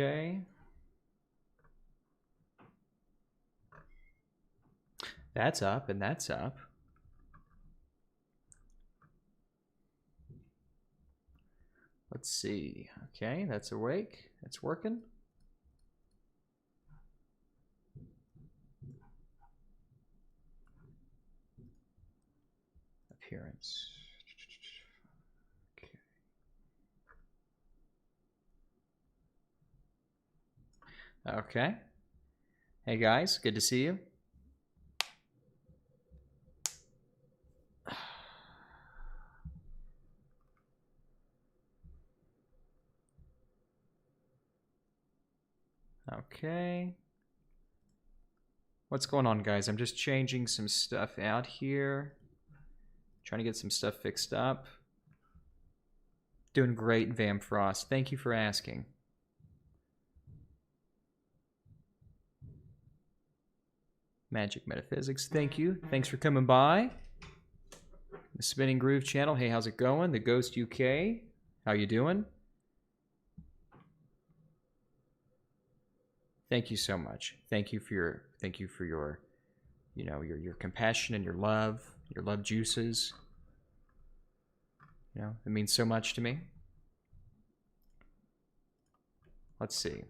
Okay. That's up and that's up. Let's see. Okay, that's awake. That's working. Appearance. Okay. Okay. Hey guys, good to see you. Okay. What's going on, guys? I'm just changing some stuff out here. Trying to get some stuff fixed up. Doing great, Vam Frost. Thank you for asking. Magic Metaphysics, thank you. Thanks for coming by. The Spinning Groove channel, hey, how's it going? The Ghost UK, how you doing? Thank you so much. Thank you for your you know, your compassion and your love juices. You know, it means so much to me. Let's see.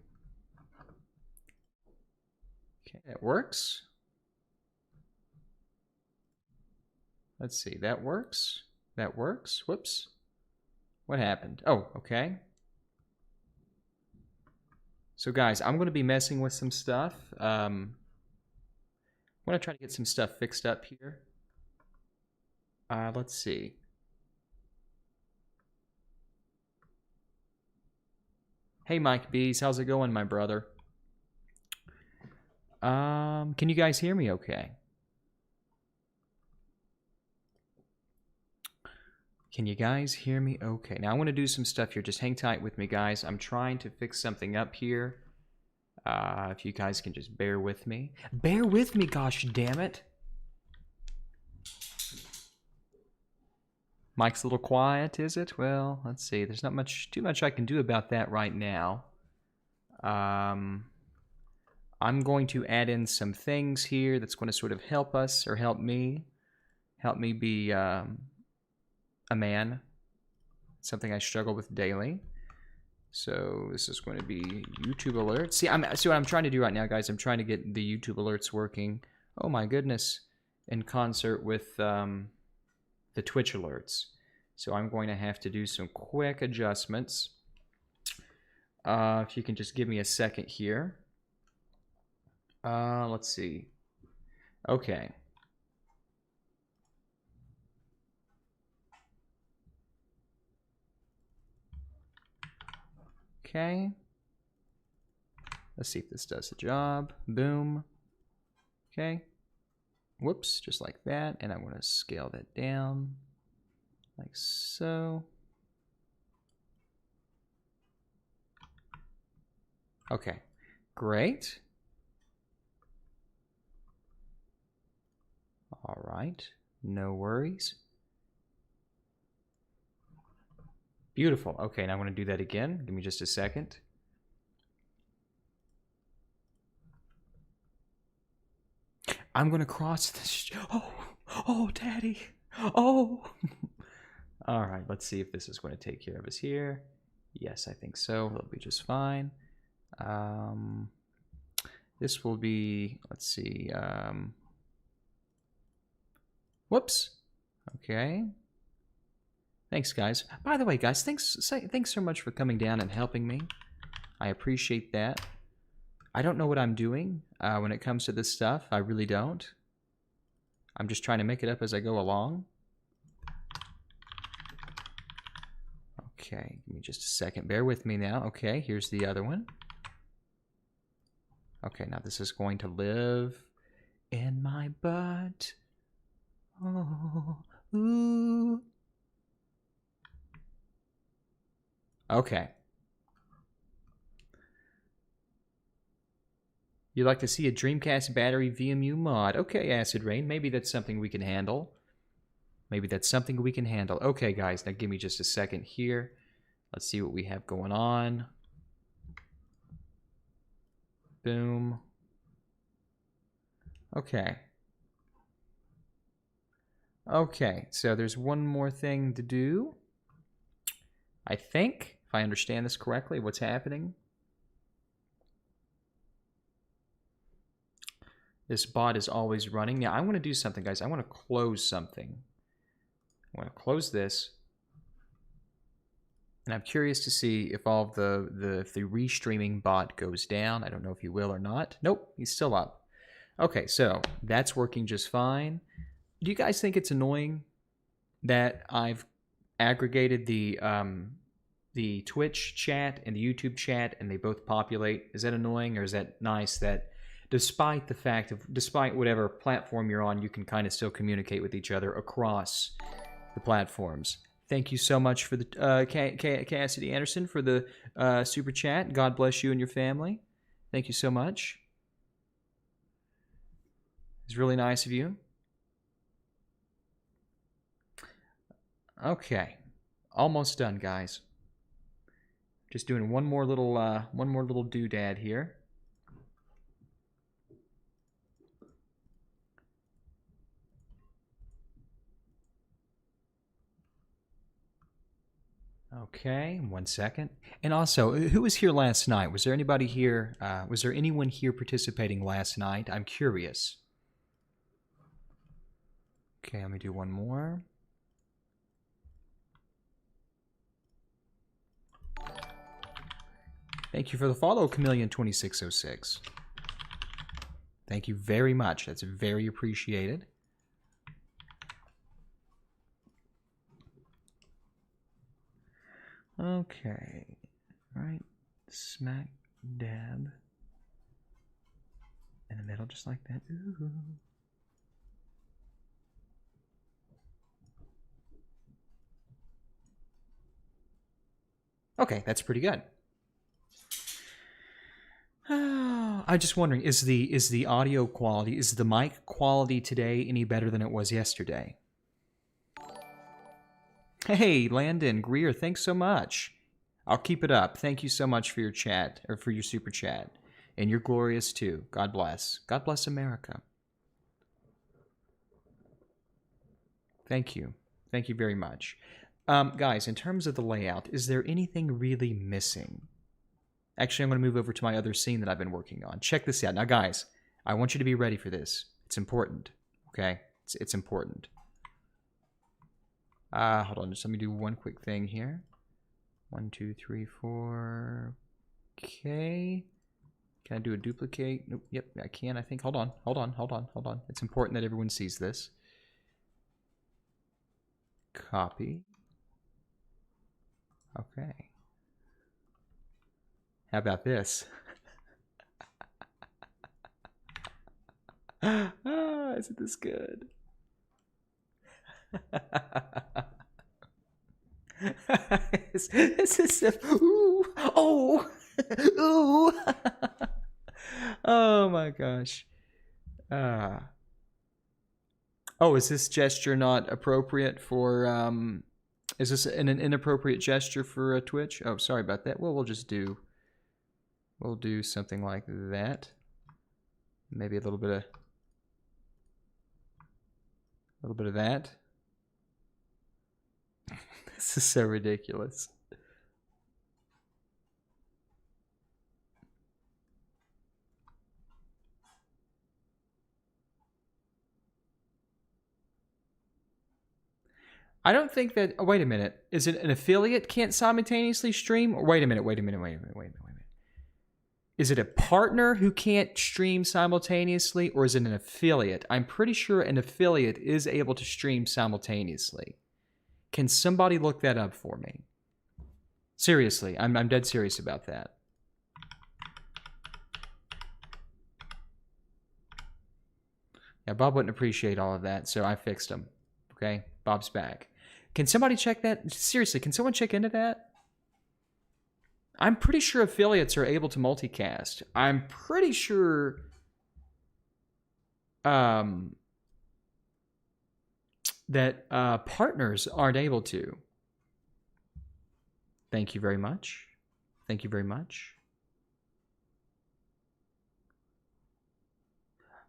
Okay, that works. Let's see, that works. That works. Whoops. What happened? Oh, okay. So guys, I'm going to be messing with some stuff. I'm going to try to get some stuff fixed up here. Let's see. Hey, Mike Bees, how's it going, my brother? Can you guys hear me okay? Can you guys hear me okay? Now, I want to do some stuff here. Just hang tight with me, guys. I'm trying to fix something up here. If you guys can just bear with me. Bear with me, gosh damn it. Mike's a little quiet, is it? Well, let's see. There's not too much I can do about that right now. I'm going to add in some things here that's going to sort of help us, or help me be a man. Something I struggle with daily. So this is going to be YouTube alerts. See what I'm trying to do right now, guys. I'm trying to get the YouTube alerts working. Oh my goodness, in concert with the Twitch alerts. So I'm going to have to do some quick adjustments. If you can just give me a second here. Let's see. Okay. Okay. Let's see if this does the job. Boom. Okay. Whoops, just like that. And I'm going to scale that down like so. Okay, great. All right, no worries. Beautiful. Okay, now I'm going to do that again. Give me just a second. I'm going to cross this. Oh, Daddy. Oh. All right, let's see if this is going to take care of us here. Yes, I think so. It'll be just fine. This will be, let's see. Whoops. Okay. Thanks, guys. By the way, guys, thanks so much for coming down and helping me. I appreciate that. I don't know what I'm doing when it comes to this stuff. I really don't. I'm just trying to make it up as I go along. Okay, give me just a second. Bear with me now. Okay, here's the other one. Okay, now this is going to live in my butt. Oh, ooh. Okay. You'd like to see a Dreamcast battery VMU mod. Okay, Acid Rain, maybe that's something we can handle. Maybe that's something we can handle. Okay, guys, now give me just a second here. Let's see what we have going on. Boom. Okay. Okay, so there's one more thing to do. I think, if I understand this correctly, what's happening. This bot is always running. Now, I want to do something, guys. I want to close something. I want to close this. And I'm curious to see if all of if the restreaming bot goes down. I don't know if he will or not. Nope, he's still up. Okay, so that's working just fine. Do you guys think it's annoying that I've aggregated the Twitch chat and the YouTube chat and they both populate? Is that annoying, or is that nice that despite the fact of, despite whatever platform you're on, you can kind of still communicate with each other across the platforms? Thank you so much for the Cassidy Anderson for the super chat. God bless you and your family. Thank you so much. It's really nice of you. Okay, almost done, guys. Just doing one more little doodad here. Okay, 1 second. And also, who was here last night? Was there anybody here? Was there anyone here participating last night? I'm curious. Okay, let me do one more. Thank you for the follow, Chameleon2606. Thank you very much. That's very appreciated. Okay. Right. Smack dab in the middle, just like that. Ooh. Okay, that's pretty good. I'm just wondering, is the audio quality, is the mic quality today any better than it was yesterday? Hey, Landon Greer, thanks so much. I'll keep it up. Thank you so much for your chat, or for your super chat. And you're glorious too. God bless. God bless America. Thank you. Thank you very much. Guys, in terms of the layout, is there anything really missing? Actually, I'm going to move over to my other scene that I've been working on. Check this out. Now, guys, I want you to be ready for this. It's important. Okay? It's important. Hold on. Just let me do one quick thing here. 1, 2, 3, 4. Okay. Can I do a duplicate? Nope. Yep, I can, I think. Hold on. It's important that everyone sees this. Copy. Okay. How about this? Isn't this good? This is ooh, oh, ooh. Oh my gosh. Oh, is this gesture not appropriate for is this an inappropriate gesture for Twitch? Oh, sorry about that. Well, we'll do something like that. Maybe a little bit of that. This is so ridiculous. I don't think that. Oh, wait a minute. Is it an affiliate can't simultaneously stream? Or wait a minute. Is it a partner who can't stream simultaneously, or is it an affiliate? I'm pretty sure an affiliate is able to stream simultaneously. Can somebody look that up for me? Seriously, I'm dead serious about that. Yeah, Bob wouldn't appreciate all of that, so I fixed him. Okay, Bob's back. Can somebody check that? Seriously, can someone check into that? I'm pretty sure affiliates are able to multicast. I'm pretty sure that partners aren't able to. Thank you very much. Thank you very much.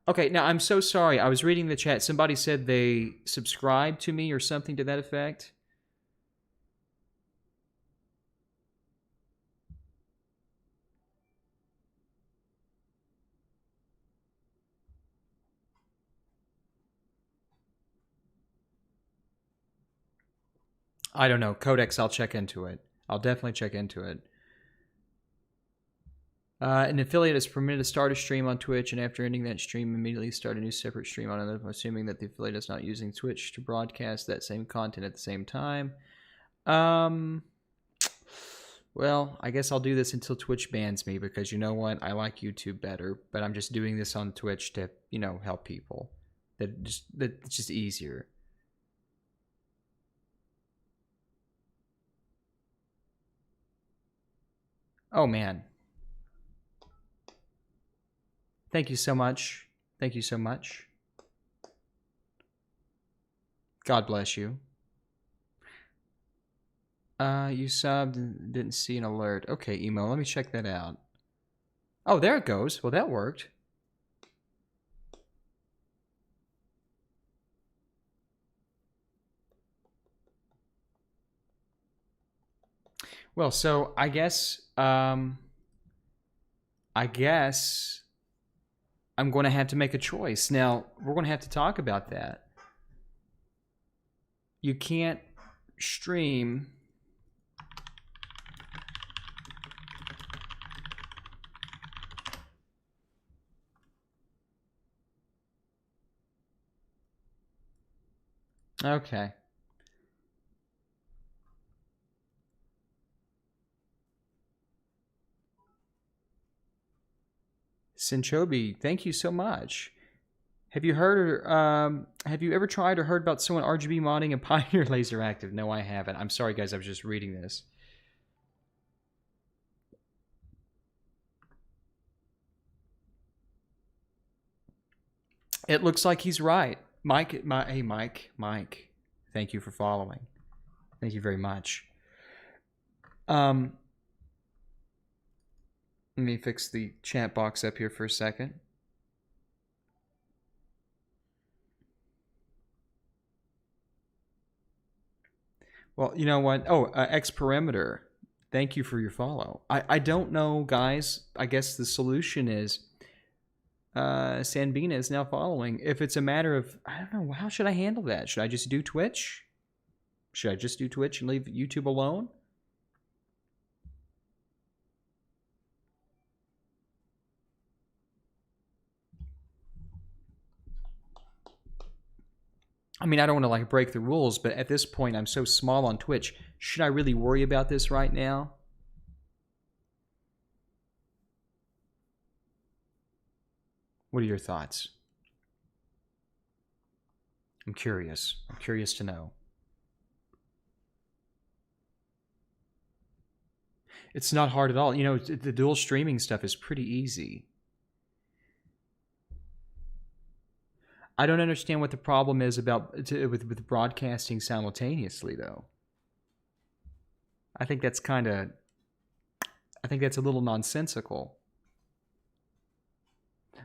Okay, now I'm so sorry. I was reading the chat. Somebody said they subscribed to me or something to that effect. I don't know. Codex, I'll check into it. I'll definitely check into it. An affiliate is permitted to start a stream on Twitch, and after ending that stream, immediately start a new separate stream on another, assuming that the affiliate is not using Twitch to broadcast that same content at the same time. Well, I guess I'll do this until Twitch bans me, because you know what? I like YouTube better, but I'm just doing this on Twitch to, help people. That's just easier. Oh, man. Thank you so much. Thank you so much. God bless you. You subbed and didn't see an alert. Okay, emo, let me check that out. Oh, there it goes. Well, that worked. Well, so I guess I'm going to have to make a choice. Now, we're going to have to talk about that. You can't stream Okay. Sinchobi, thank you so much. Have you heard have you ever tried or heard about someone RGB modding and Pioneer Laser Active? No, I haven't. I'm sorry guys, I was just reading this. It looks like he's right. Mike, hey Mike. Thank you for following. Thank you very much. Let me fix the chat box up here for a second. Well, you know what? Oh, X-Perimeter. Thank you for your follow. I don't know, guys. I guess the solution is Sanbina is now following. If it's a matter of, I don't know, how should I handle that? Should I just do Twitch? Should I just do Twitch and leave YouTube alone? I mean, I don't want to like break the rules, but at this point, I'm so small on Twitch. Should I really worry about this right now? What are your thoughts? I'm curious. I'm curious to know. It's not hard at all. You know, the dual streaming stuff is pretty easy. I don't understand what the problem is with broadcasting simultaneously, though. I think that's a little nonsensical.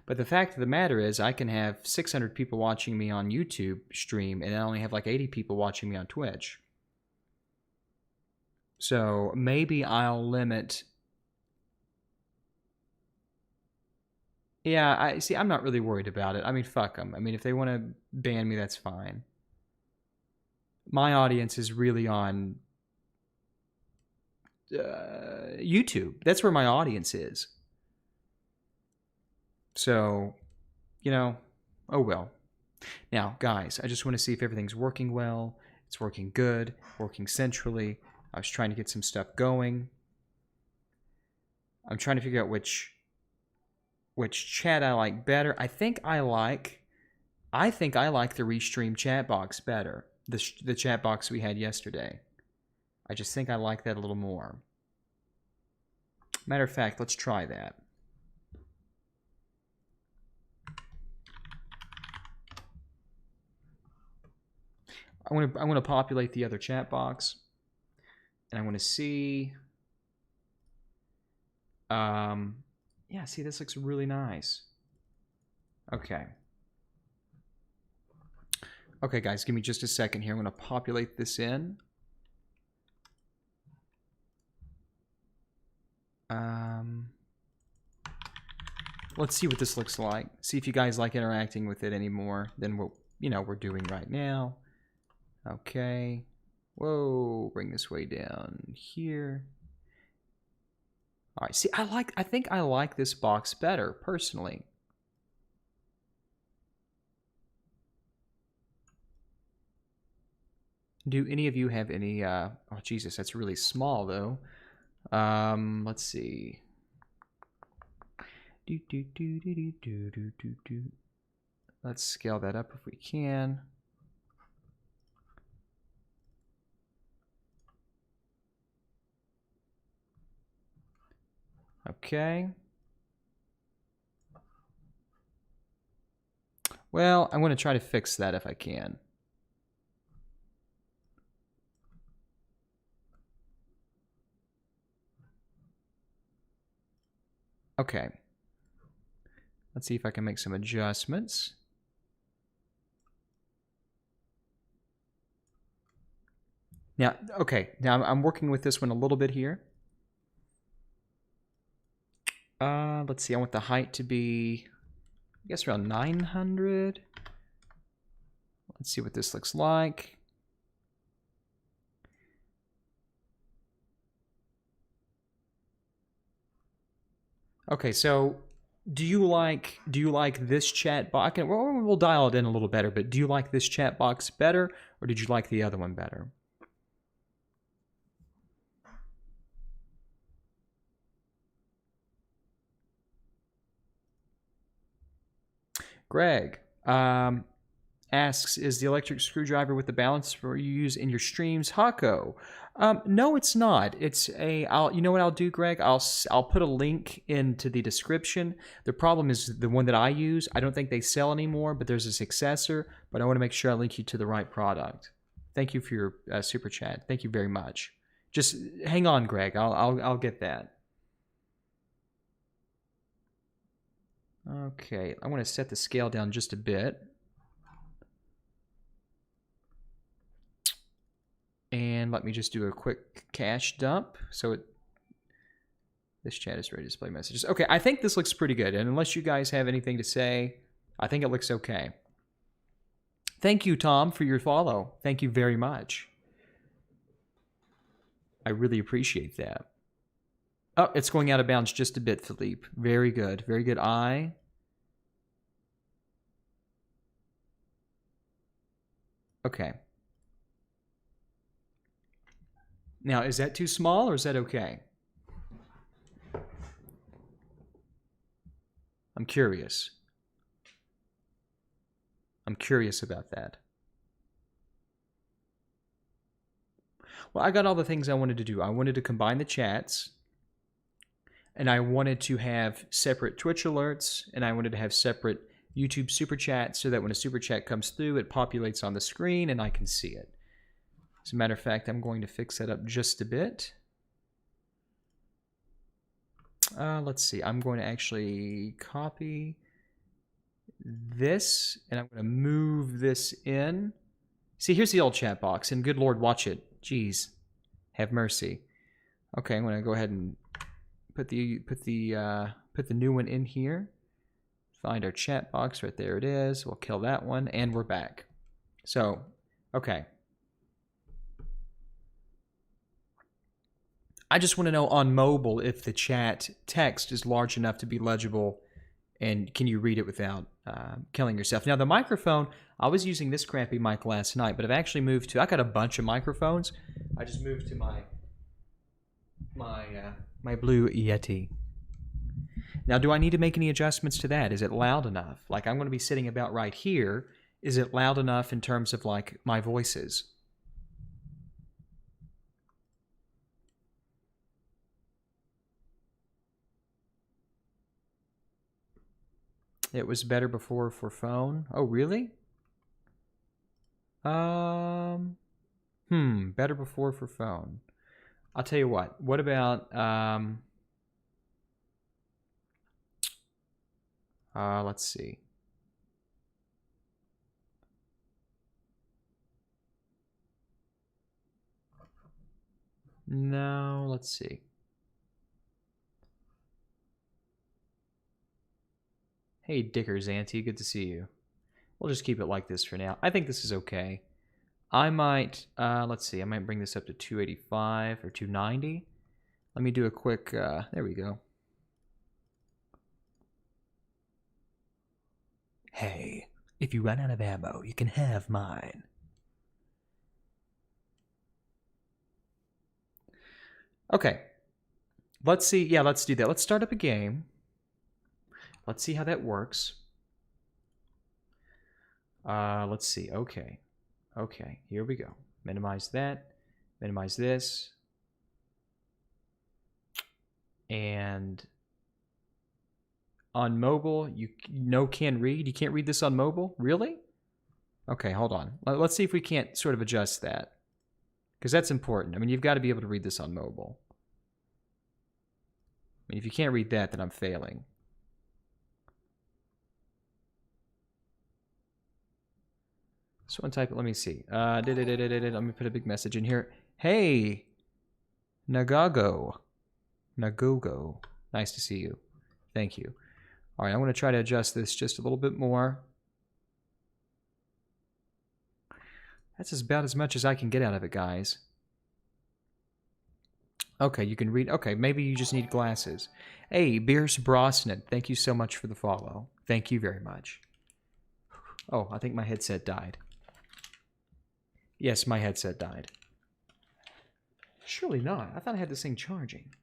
But the fact of the matter is, I can have 600 people watching me on YouTube stream, and I only have like 80 people watching me on Twitch. So maybe I'll limit. Yeah, I'm not really worried about it. I mean, fuck them. I mean, if they want to ban me, that's fine. My audience is really on YouTube. That's where my audience is. So, oh well. Now, guys, I just want to see if everything's working well. It's working good, working centrally. I was trying to get some stuff going. I'm trying to figure out which chat I like better. I think I like the Restream chat box better. The chat box we had yesterday. I just think I like that a little more. Matter of fact, let's try that. I want to populate the other chat box, and I want to see. Yeah, see, this looks really nice. Okay. Okay, guys, give me just a second here. I'm going to populate this in. Let's see what this looks like. See if you guys like interacting with it anymore than what, we're doing right now. Okay. Whoa, bring this way down here. All right, see, I think I like this box better, personally. Do any of you have any, oh, Jesus, that's really small, though. Let's see. Let's scale that up if we can. Okay. Well, I'm going to try to fix that if I can. Okay. Let's see if I can make some adjustments. Now, okay, now I'm working with this one a little bit here. Let's see, I want the height to be, I guess, around 900. Let's see what this looks like. Okay, so do you like this chat box? We'll dial it in a little better, but do you like this chat box better, or did you like the other one better? Greg asks, is the electric screwdriver with the balancer you use in your streams Hako? No, it's not. It's you know what I'll do, Greg? I'll put a link into the description. The problem is the one that I use, I don't think they sell anymore, but there's a successor, but I want to make sure I link you to the right product. Thank you for your super chat. Thank you very much. Just hang on, Greg. I'll get that. Okay, I want to set the scale down just a bit. And let me just do a quick cache dump. So this chat is ready to display messages. Okay, I think this looks pretty good. And unless you guys have anything to say, I think it looks okay. Thank you, Tom, for your follow. Thank you very much. I really appreciate that. Oh, it's going out of bounds just a bit, Philippe. Very good. Very good eye. Okay. Now, is that too small or is that okay? I'm curious. I'm curious about that. Well, I got all the things I wanted to do. I wanted to combine the chats, and I wanted to have separate Twitch alerts, and I wanted to have separate YouTube super chats so that when a super chat comes through, it populates on the screen and I can see it. As a matter of fact, I'm going to fix that up just a bit. Let's see. I'm going to actually copy this, and I'm going to move this in. See, here's the old chat box, and good Lord, watch it. Jeez, have mercy. Okay, I'm going to go ahead and put the new one in here. Find our chat box. Right there it is. We'll kill that one, and we're back. So, okay. I just want to know on mobile if the chat text is large enough to be legible, and can you read it without killing yourself. Now, the microphone, I was using this crappy mic last night, but I've actually moved to, I got a bunch of microphones. I just moved to my Blue Yeti. Now, do I need to make any adjustments to that? Is it loud enough? Like, I'm going to be sitting about right here. Is it loud enough in terms of, like, my voices? It was better before for phone. Oh, really? Better before for phone. I'll tell you what. What about let's see. No, let's see. Hey, Dickers, Auntie, good to see you. We'll just keep it like this for now. I think this is okay. I might, let's see, I might bring this up to 285 or 290. Let me do a quick, there we go. Hey, if you run out of ammo, you can have mine. Okay. Let's see. Yeah, let's do that. Let's start up a game. Let's see how that works. Let's see. Okay. Okay, here we go. Minimize that. Minimize this. And on mobile, you can read. You can't read this on mobile? Really? Okay, hold on. Let's see if we can't sort of adjust that. Because that's important. I mean, you've got to be able to read this on mobile. I mean, if you can't read that, then I'm failing. So untype it. Let me see. Let me put a big message in here. Hey, Nagago. Nagogo. Nice to see you. Thank you. All right, I'm going to try to adjust this just a little bit more. That's about as much as I can get out of it, guys. Okay, you can read. Okay, maybe you just need glasses. Hey, Beers Brosnan, thank you so much for the follow. Thank you very much. Oh, I think my headset died. Yes, my headset died. Surely not. I thought I had this thing charging.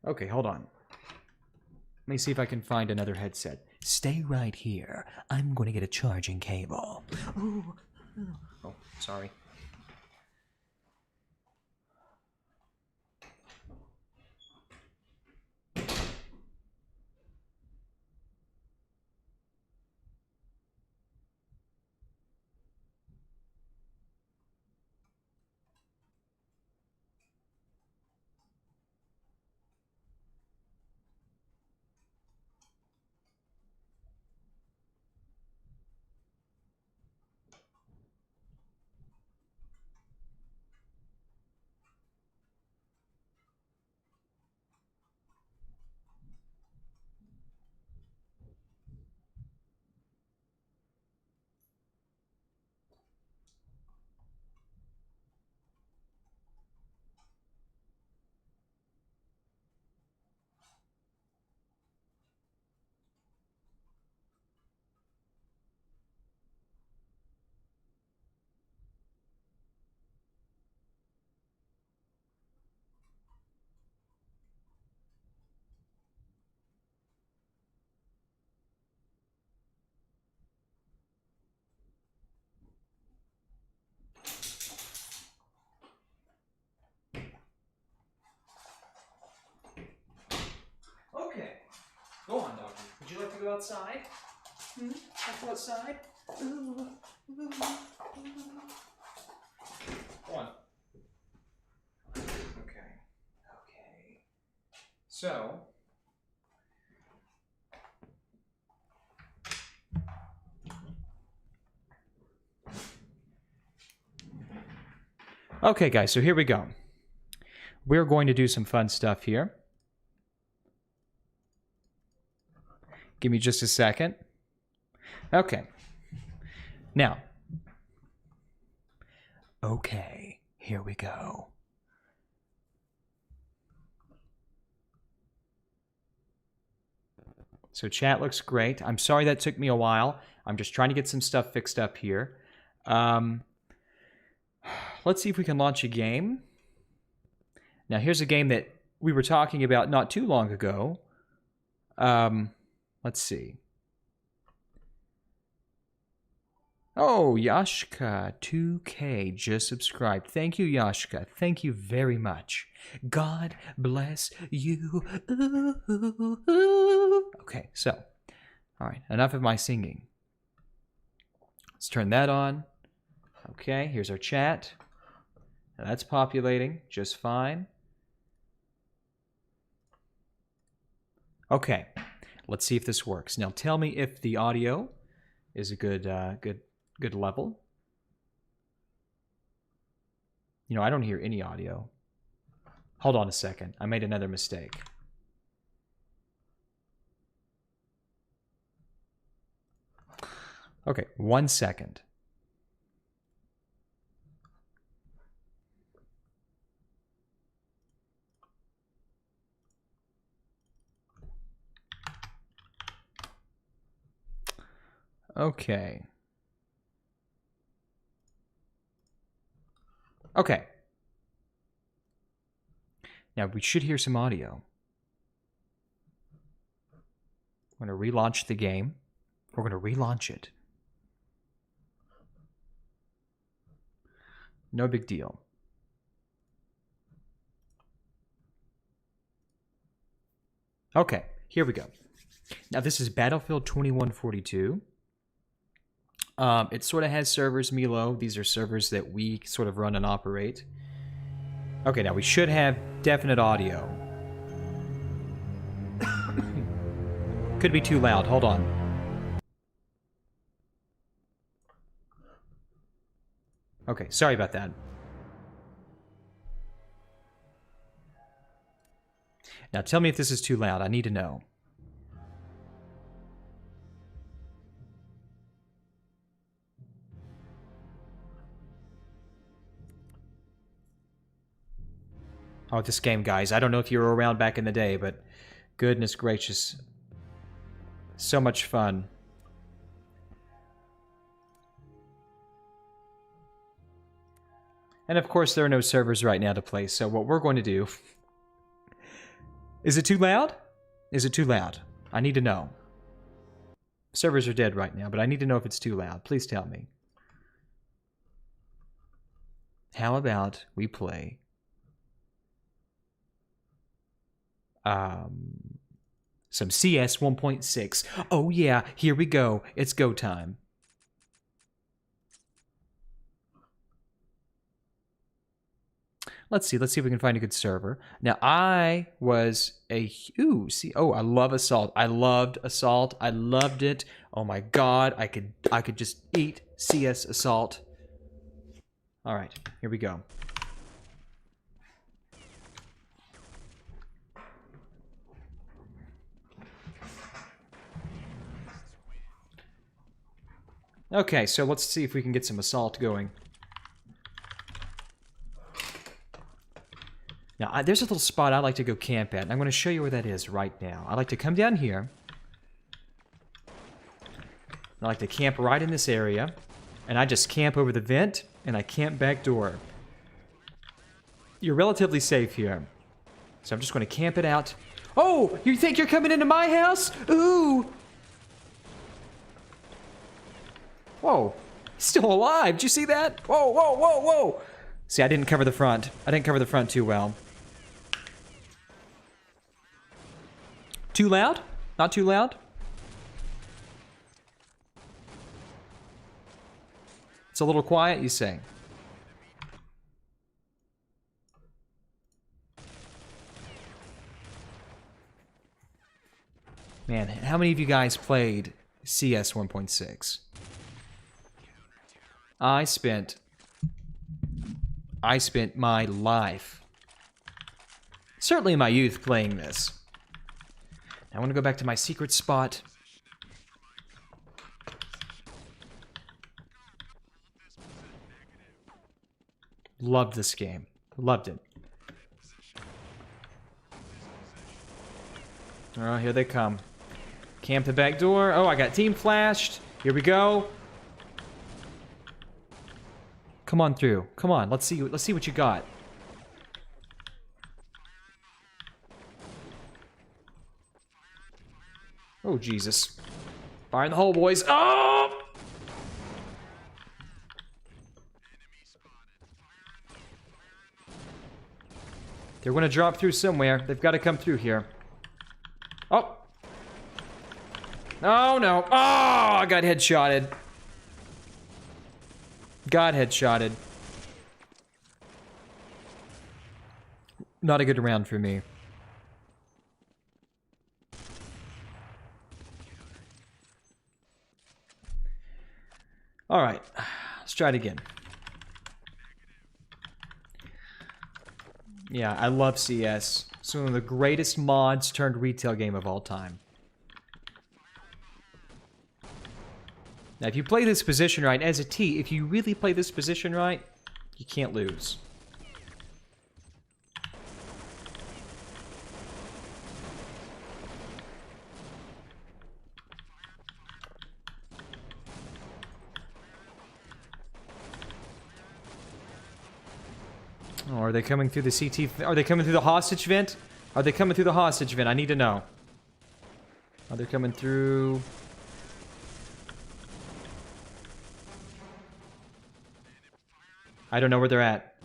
Okay, hold on. Let me see if I can find another headset. Stay right here. I'm going to get a charging cable. Oh, sorry. Okay. Go on, Doggy. Would you like to go outside? Hmm? Like to go outside? Go on. Okay. Okay. So. Okay, guys, so here we go. We're going to do some fun stuff here. Give me just a second. Okay. Now. Okay, here we go. So chat looks great. I'm sorry that took me a while. I'm just trying to get some stuff fixed up here. Let's see if we can launch a game. Now, here's a game that we were talking about not too long ago. Let's see. Oh, Yashka 2K just subscribed. Thank you, Yashka. Thank you very much. God bless you. Okay, so, all right, enough of my singing. Let's turn that on. Okay, here's our chat. Now that's populating just fine. Okay, let's see if this works. Now tell me if the audio is a good level. You know, I don't hear any audio. Hold on a second. I made another mistake. Okay, 1 second. Okay. Okay. Now we should hear some audio. I'm going to relaunch the game. We're going to relaunch it. No big deal. Okay, here we go. Now this is Battlefield 2142. It sort of has servers, Milo. These are servers that we sort of run and operate. Okay, now we should have definite audio. Could be too loud. Hold on. Okay, sorry about that. Now tell me if this is too loud. I need to know. Oh, this game, guys. I don't know if you were around back in the day, but goodness gracious. So much fun. And of course, there are no servers right now to play, so what we're going to do... Is it too loud? Is it too loud? I need to know. Servers are dead right now, but I need to know if it's too loud. Please tell me. How about we play... some CS 1.6. Oh yeah, here we go. It's go time. Let's see if we can find a good server. Now, I was a... Ooh, see... Oh, I love Assault. I loved Assault. I loved it. Oh my god, I could just eat CS Assault. Alright, here we go. Okay, so let's see if we can get some Assault going. Now, there's a little spot I like to go camp at, and I'm going to show you where that is right now. I like to come down here. I like to camp right in this area, and I just camp over the vent, and I camp back door. You're relatively safe here. So I'm just going to camp it out. Oh, you think you're coming into my house? Ooh! Whoa, he's still alive. Did you see that? Whoa, whoa, whoa, whoa! See, I didn't cover the front. I didn't cover the front too well. Too loud? Not too loud? It's a little quiet, you say? Man, how many of you guys played CS 1.6? I spent my life, certainly in my youth, playing this. I want to go back to my secret spot. Loved this game. Loved it. Oh, here they come. Camp the back door. Oh, I got team flashed. Here we go. Come on through. Come on. Let's see what you got. Oh, Jesus. Fire in the hole, boys. Oh! They're going to drop through somewhere. They've got to come through here. Oh. Oh, no. Oh, I got headshotted. Got headshotted. Not a good round for me. All right, let's try it again. Yeah, I love CS. It's one of the greatest mods turned retail game of all time. Now, if you play this position right, as a T, if you really play this position right, you can't lose. Oh, are they coming through the CT? Are they coming through the hostage vent? Are they coming through the hostage vent? I need to know. Are they coming through? I don't know where they're at.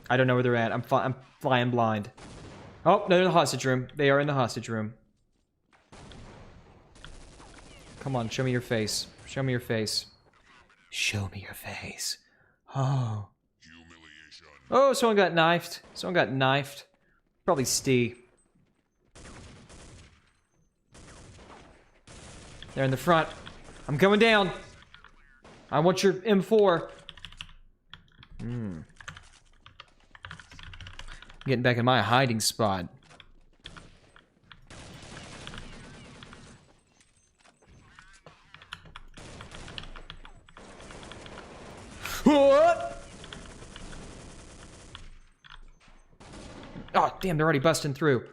I don't know where they're at. I'm flying blind. Oh, they're in the hostage room. They are in the hostage room. Come on, show me your face. Show me your face. Show me your face. Oh. Oh, someone got knifed. Someone got knifed. Probably Steve. They're in the front. I'm coming down. I want your M4. Getting back in my hiding spot. What? Oh, damn, they're already busting through.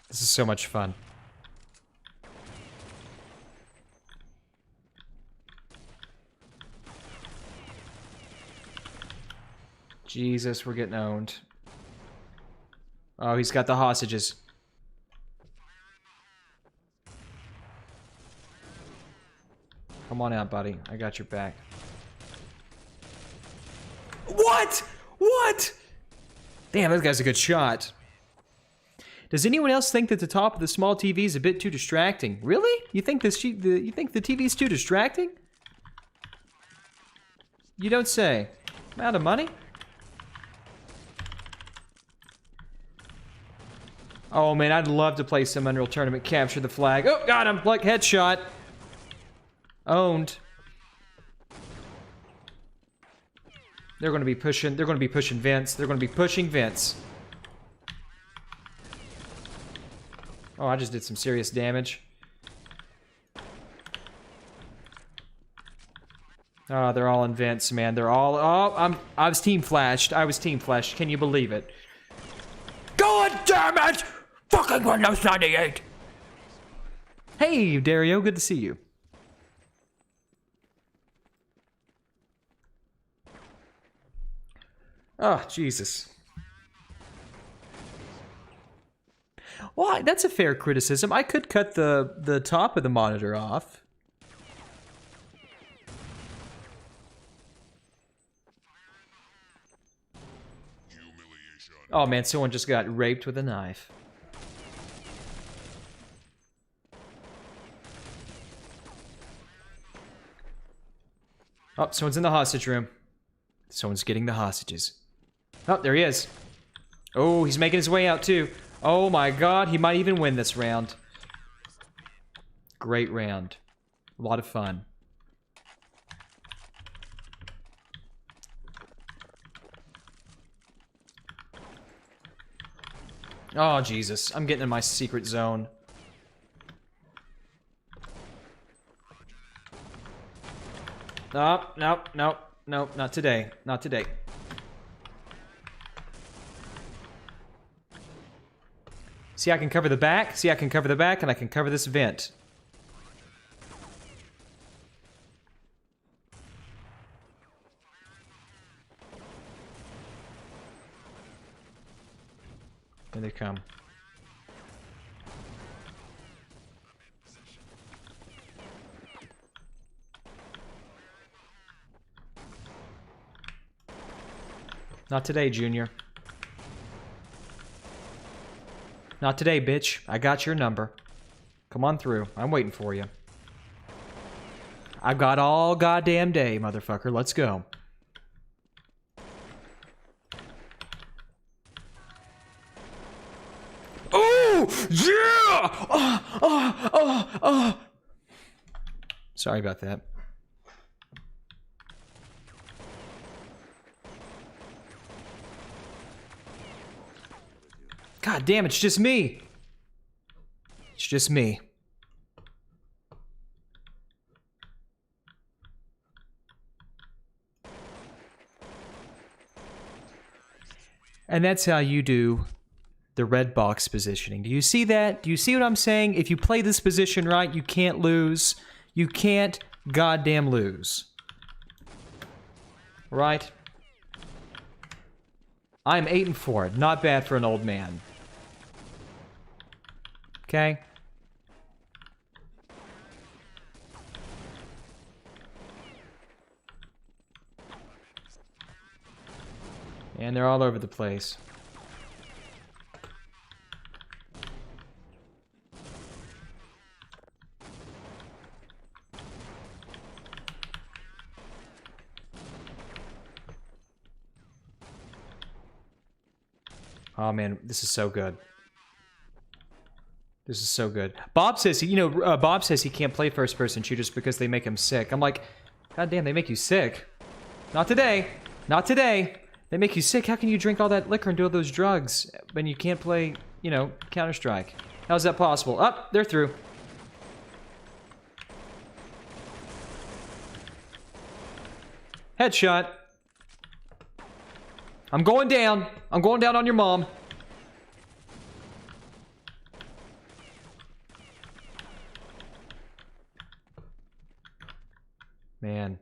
This is so much fun. Jesus, we're getting owned. Oh, he's got the hostages. Come on out, buddy. I got your back. What? What? Damn, this guy's a good shot. Does anyone else think that the top of the small TV is a bit too distracting? Really? You think the TV's too distracting? You don't say. I'm out of money? Oh man, I'd love to play some Unreal Tournament, capture the flag. Oh, got him! Look, headshot. Owned. They're gonna be pushing vents. They're gonna be pushing vents. Oh, I just did some serious damage. Oh, they're all in vents, man. They're all... Oh, I was team flashed. I was team flashed. Can you believe it? God damn it! Fucking Windows 98! Hey, Dario. Good to see you. Oh, Jesus. Well, that's a fair criticism. I could cut the top of the monitor off. Oh man, someone just got raped with a knife. Oh, someone's in the hostage room. Someone's getting the hostages. Oh, there he is. Oh, he's making his way out too. Oh my god, he might even win this round. Great round. A lot of fun. Oh, Jesus. I'm getting in my secret zone. Nope, nope, nope, nope, not today. Not today. See, I can cover the back. See, I can cover the back, and I can cover this vent. Here they come. Not today, Junior. Not today, bitch. I got your number. Come on through. I'm waiting for you. I've got all goddamn day, motherfucker. Let's go. Sorry about that. God damn, it's just me. It's just me. And that's how you do the red box positioning. Do you see that? Do you see what I'm saying? If you play this position right, you can't lose. You can't goddamn lose. Right? I'm 8-4. Not bad for an old man. Okay? And they're all over the place. Oh man, this is so good. This is so good. Bob says, Bob says he can't play first-person shooters because they make him sick. I'm like, God damn, they make you sick. Not today. Not today. They make you sick. How can you drink all that liquor and do all those drugs when you can't play, Counter-Strike? How's that possible? Up, they're through. Headshot. I'm going down. I'm going down on your mom. Man.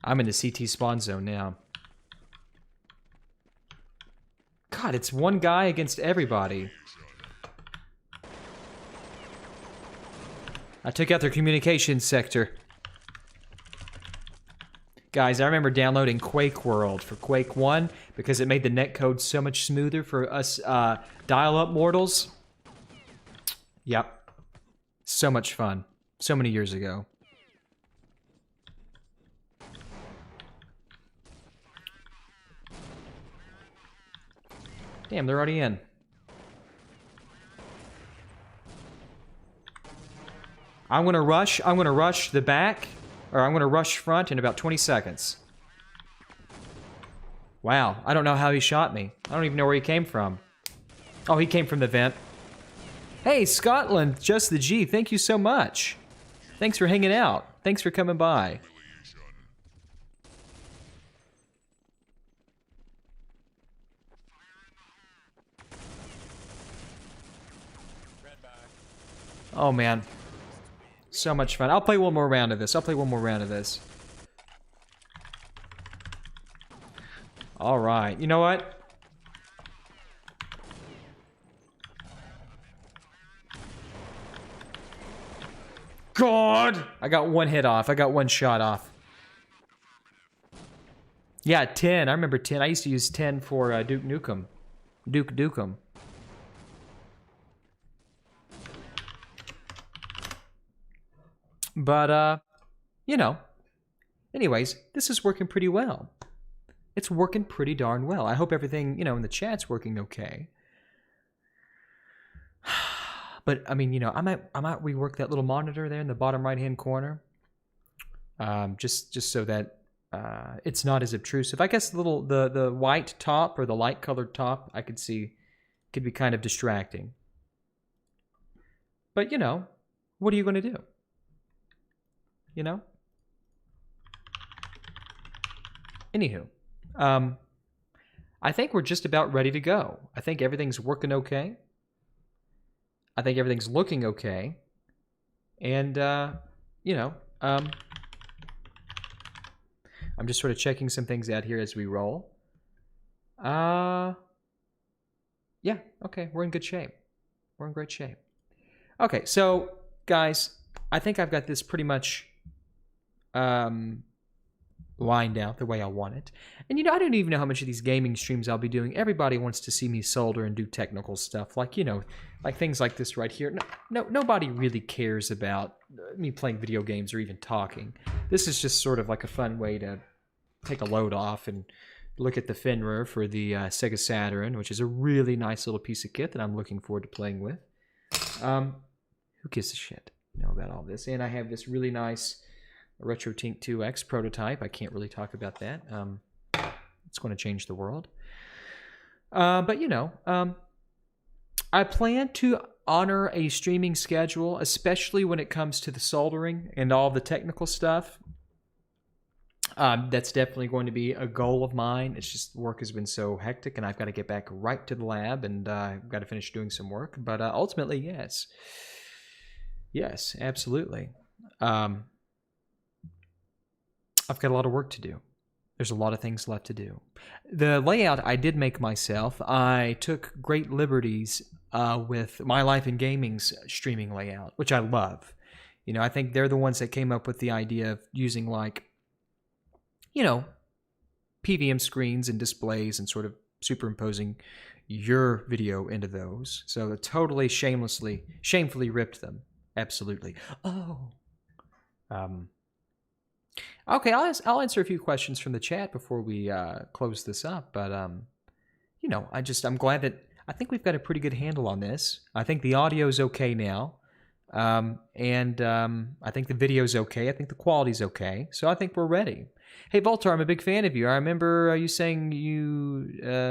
I'm in the CT spawn zone now. God, it's one guy against everybody. I took out their communications sector. Guys, I remember downloading Quake World for Quake 1 because it made the netcode so much smoother for us dial-up mortals. Yep. So much fun. So many years ago. Damn, they're already in. I'm gonna rush the back, or I'm gonna rush front in about 20 seconds. Wow, I don't know how he shot me. I don't even know where he came from. Oh, he came from the vent. Hey, Scotland, just the G, thank you so much. Thanks for hanging out. Thanks for coming by. Oh, man. So much fun. I'll play one more round of this. Alright, you know what? God! I got one hit off. I got one shot off. Yeah, 10. I remember 10. I used to use 10 for Duke Nukem. Duke Nukem. But, anyways, this is working pretty well. It's working pretty darn well. I hope everything, in the chat's working okay. But, I mean, I might rework that little monitor there in the bottom right-hand corner. Just so that it's not as obtrusive. I guess the white top or the light-colored top, I could see, could be kind of distracting. But, what are you going to do? Anywho, I think we're just about ready to go. I think everything's working okay. I think everything's looking okay. And, I'm just sort of checking some things out here as we roll. Yeah, okay, we're in good shape. We're in great shape. Okay, so, guys, I think I've got this pretty much lined out the way I want it. And I don't even know how much of these gaming streams I'll be doing. Everybody wants to see me solder and do technical stuff, like like things like this right here. Nobody really cares about me playing video games or even talking. This is just sort of like a fun way to take a load off and look at the Fenrir for the Sega Saturn, which is a really nice little piece of kit that I'm looking forward to playing with. Who gives a shit, about all this? And I have this really nice RetroTink 2X prototype. I can't really talk about that. It's going to change the world. But I plan to honor a streaming schedule, especially when it comes to the soldering and all the technical stuff. That's definitely going to be a goal of mine. It's just work has been so hectic, and I've got to get back right to the lab, and I've got to finish doing some work. But ultimately, yes. Yes, absolutely. I've got a lot of work to do. There's a lot of things left to do. The layout I did make myself. I took great liberties with My Life in Gaming's streaming layout, which I love. I think they're the ones that came up with the idea of using PVM screens and displays and sort of superimposing your video into those. So it totally shamefully ripped them. Absolutely. Oh. Okay, I'll answer a few questions from the chat before we close this up. But I'm glad that I think we've got a pretty good handle on this. I think the audio is okay now, and I think the video is okay. I think the quality's okay. So I think we're ready. Hey, Voltar, I'm a big fan of you. I remember you saying you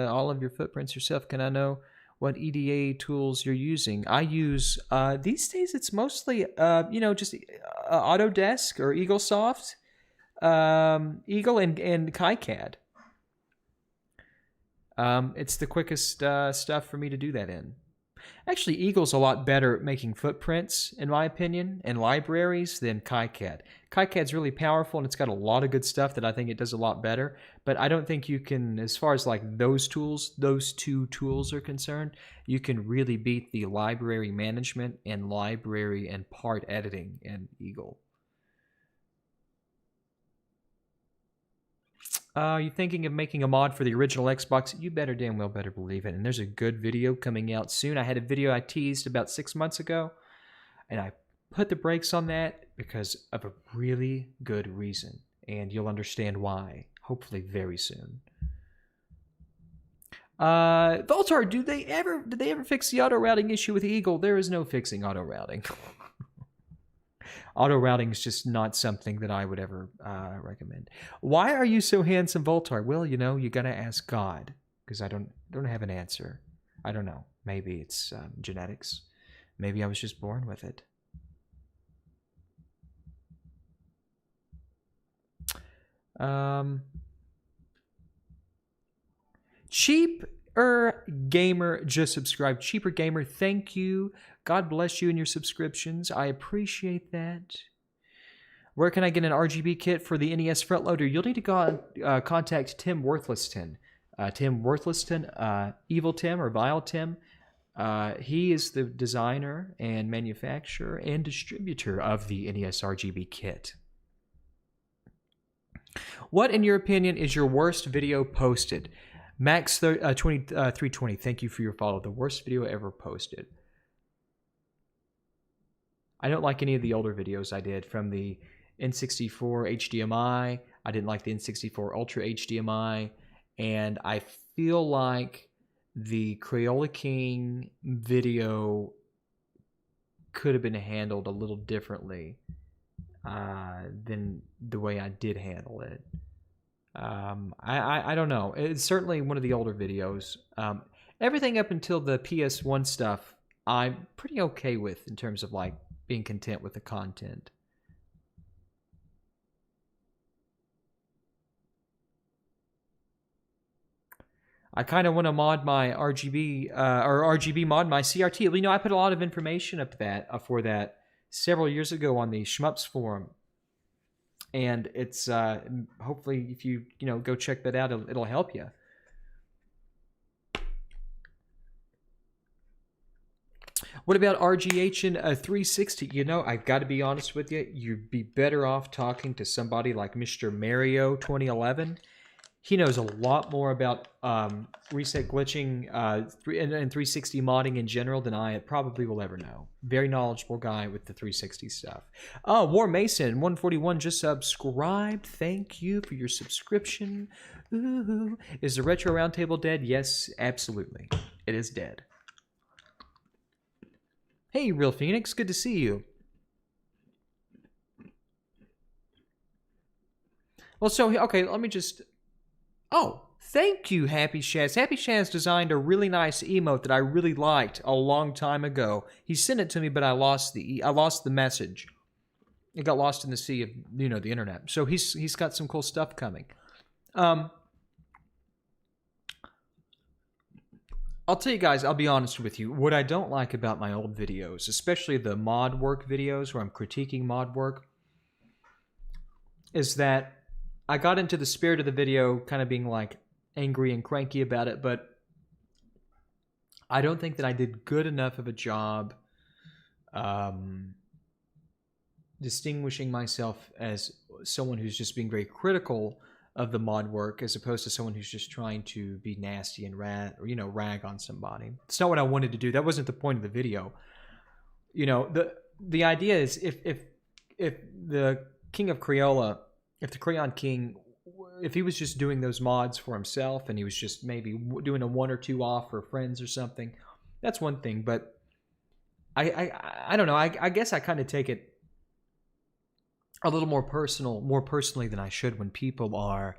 all of your footprints yourself. Can I know what EDA tools you're using? I use, these days it's mostly, just Autodesk or EagleSoft, Eagle and KiCad. It's the quickest stuff for me to do that in. Actually, Eagle's a lot better at making footprints, in my opinion, and libraries than KiCad. KiCad's really powerful, and it's got a lot of good stuff that I think it does a lot better. But I don't think you can, as far as those two tools are concerned, you can really beat the library management and library and part editing in Eagle. You thinking of making a mod for the original Xbox? You better damn well better believe it. And there's a good video coming out soon. I had a video I teased about 6 months ago, and I put the brakes on that because of a really good reason. And you'll understand why, hopefully very soon. Voltar, did they ever fix the auto routing issue with Eagle? There is no fixing auto routing. Auto routing is just not something that I would ever recommend. Why are you so handsome, Voltar? Well, you gotta ask God, because I don't have an answer. I don't know. Maybe it's genetics. Maybe I was just born with it. Cheaper Gamer just subscribed. Cheaper Gamer, thank you. God bless you and your subscriptions. I appreciate that. Where can I get an RGB kit for the NES front loader? You'll need to go contact Tim Worthlesston. Tim Worthlesston, Evil Tim or Vile Tim. He is the designer and manufacturer and distributor of the NES RGB kit. What, in your opinion, is your worst video posted? Max320, thank you for your follow. The worst video ever posted. I don't like any of the older videos I did from the N64 HDMI. I didn't like the N64 Ultra HDMI. And I feel like the Crayola King video could have been handled a little differently than the way I did handle it. I don't know. It's certainly one of the older videos. Everything up until the PS1 stuff, I'm pretty okay with in terms of being content with the content. I kind of want to mod my RGB mod my CRT. I put a lot of information up for that several years ago on the Shmups forum, and it's hopefully if you go check that out, it'll help you. What about RGH and 360? I've got to be honest with you. You'd be better off talking to somebody like Mr. Mario 2011. He knows a lot more about reset glitching and 360 modding in general than I probably will ever know. Very knowledgeable guy with the 360 stuff. Oh, War Mason 141 just subscribed. Thank you for your subscription. Ooh. Is the Retro Roundtable dead? Yes, absolutely. It is dead. Hey, Real Phoenix, good to see you. Well, so, okay, let me just... Oh, thank you, Happy Shaz. Happy Shaz designed a really nice emote that I really liked a long time ago. He sent it to me, but I lost the message. It got lost in the sea of, the internet. So he's got some cool stuff coming. I'll tell you guys, I'll be honest with you. What I don't like about my old videos, especially the mod work videos where I'm critiquing mod work, is that I got into the spirit of the video kind of being like angry and cranky about it, but I don't think that I did good enough of a job distinguishing myself as someone who's just being very critical of the mod work as opposed to someone who's just trying to be nasty and rag on somebody. It's not what I wanted to do. That wasn't the point of the video. The idea is if the King of Crayola, if the Crayon King, if he was just doing those mods for himself and he was just maybe doing a 1 or 2 off for friends or something, that's one thing. But I don't know. I guess I kind of take it a little more personally than I should when people are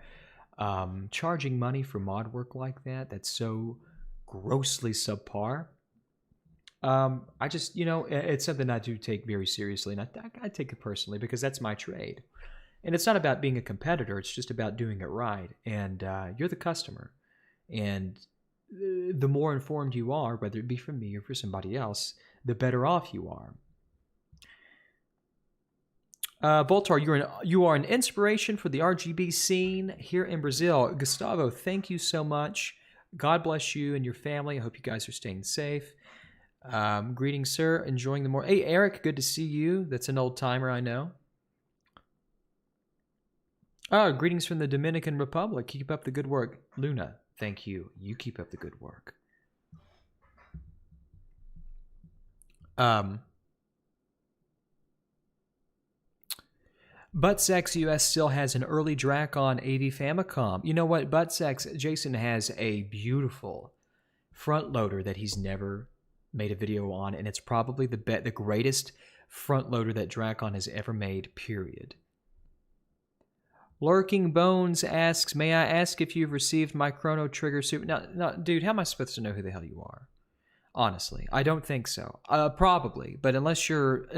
charging money for mod work like that. That's so grossly subpar. I just, it's something I do take very seriously, and I take it personally because that's my trade. And it's not about being a competitor. It's just about doing it right. And you're the customer. And the more informed you are, whether it be from me or for somebody else, the better off you are. Voltar, you are an inspiration for the RGB scene here in Brazil. Gustavo, thank you so much. God bless you and your family. I hope you guys are staying safe. Greetings, sir. Enjoying the more. Hey, Eric, good to see you. That's an old timer, I know. Greetings from the Dominican Republic. Keep up the good work. Luna, thank you. You keep up the good work. Buttsex US still has an early Dracon AV Famicom. You know what? Buttsex, Jason has a beautiful front loader that he's never made a video on, and it's probably the greatest front loader that Dracon has ever made, period. Lurking Bones asks, may I ask if you've received my Chrono Trigger Super... No, dude, how am I supposed to know who the hell you are? Honestly, I don't think so. Probably, but unless your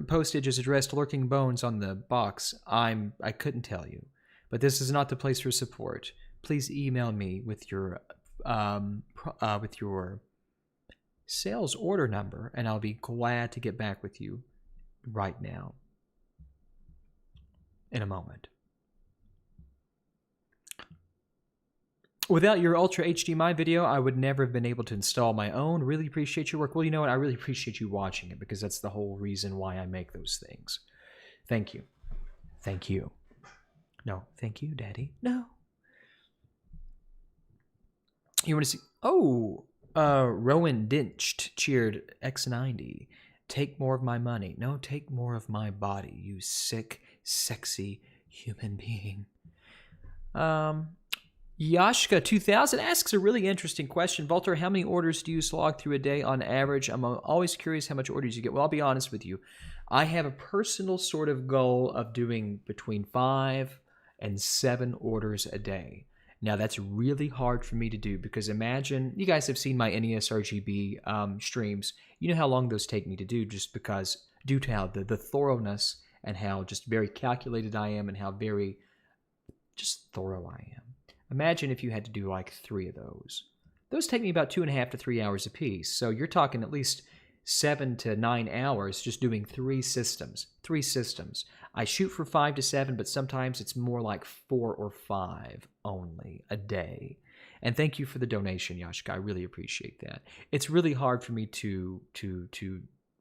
postage is addressed Lurking Bones on the box, I couldn't tell you. But this is not the place for support. Please email me with your sales order number, and I'll be glad to get back with you right now. In a moment. Without your Ultra HDMI video, I would never have been able to install my own. Really appreciate your work. Well, you know what? I really appreciate you watching it because that's the whole reason why I make those things. Thank you. Thank you. No, thank you, Daddy. No. You want to see... Oh, Rowan Dinched cheered X90. Take more of my money. No, take more of my body, you sick, sexy human being. Yashka 2000 asks a really interesting question. Volter, how many orders do you slog through a day on average? I'm always curious how much orders you get. Well, I'll be honest with you. I have a personal sort of goal of doing between 5 and 7 orders a day. Now, that's really hard for me to do because imagine, you guys have seen my NES RGB streams. You know how long those take me to do just because, due to how the thoroughness and how just very calculated I am and how very just thorough I am. Imagine if you had to do like 3 of those. Those take me about 2.5 to 3 hours a piece. So you're talking at least 7 to 9 hours just doing 3 systems. 3 systems. I shoot for 5 to 7, but sometimes it's more like 4 or 5 only a day. And thank you for the donation, Yashka. I really appreciate that. It's really hard for me to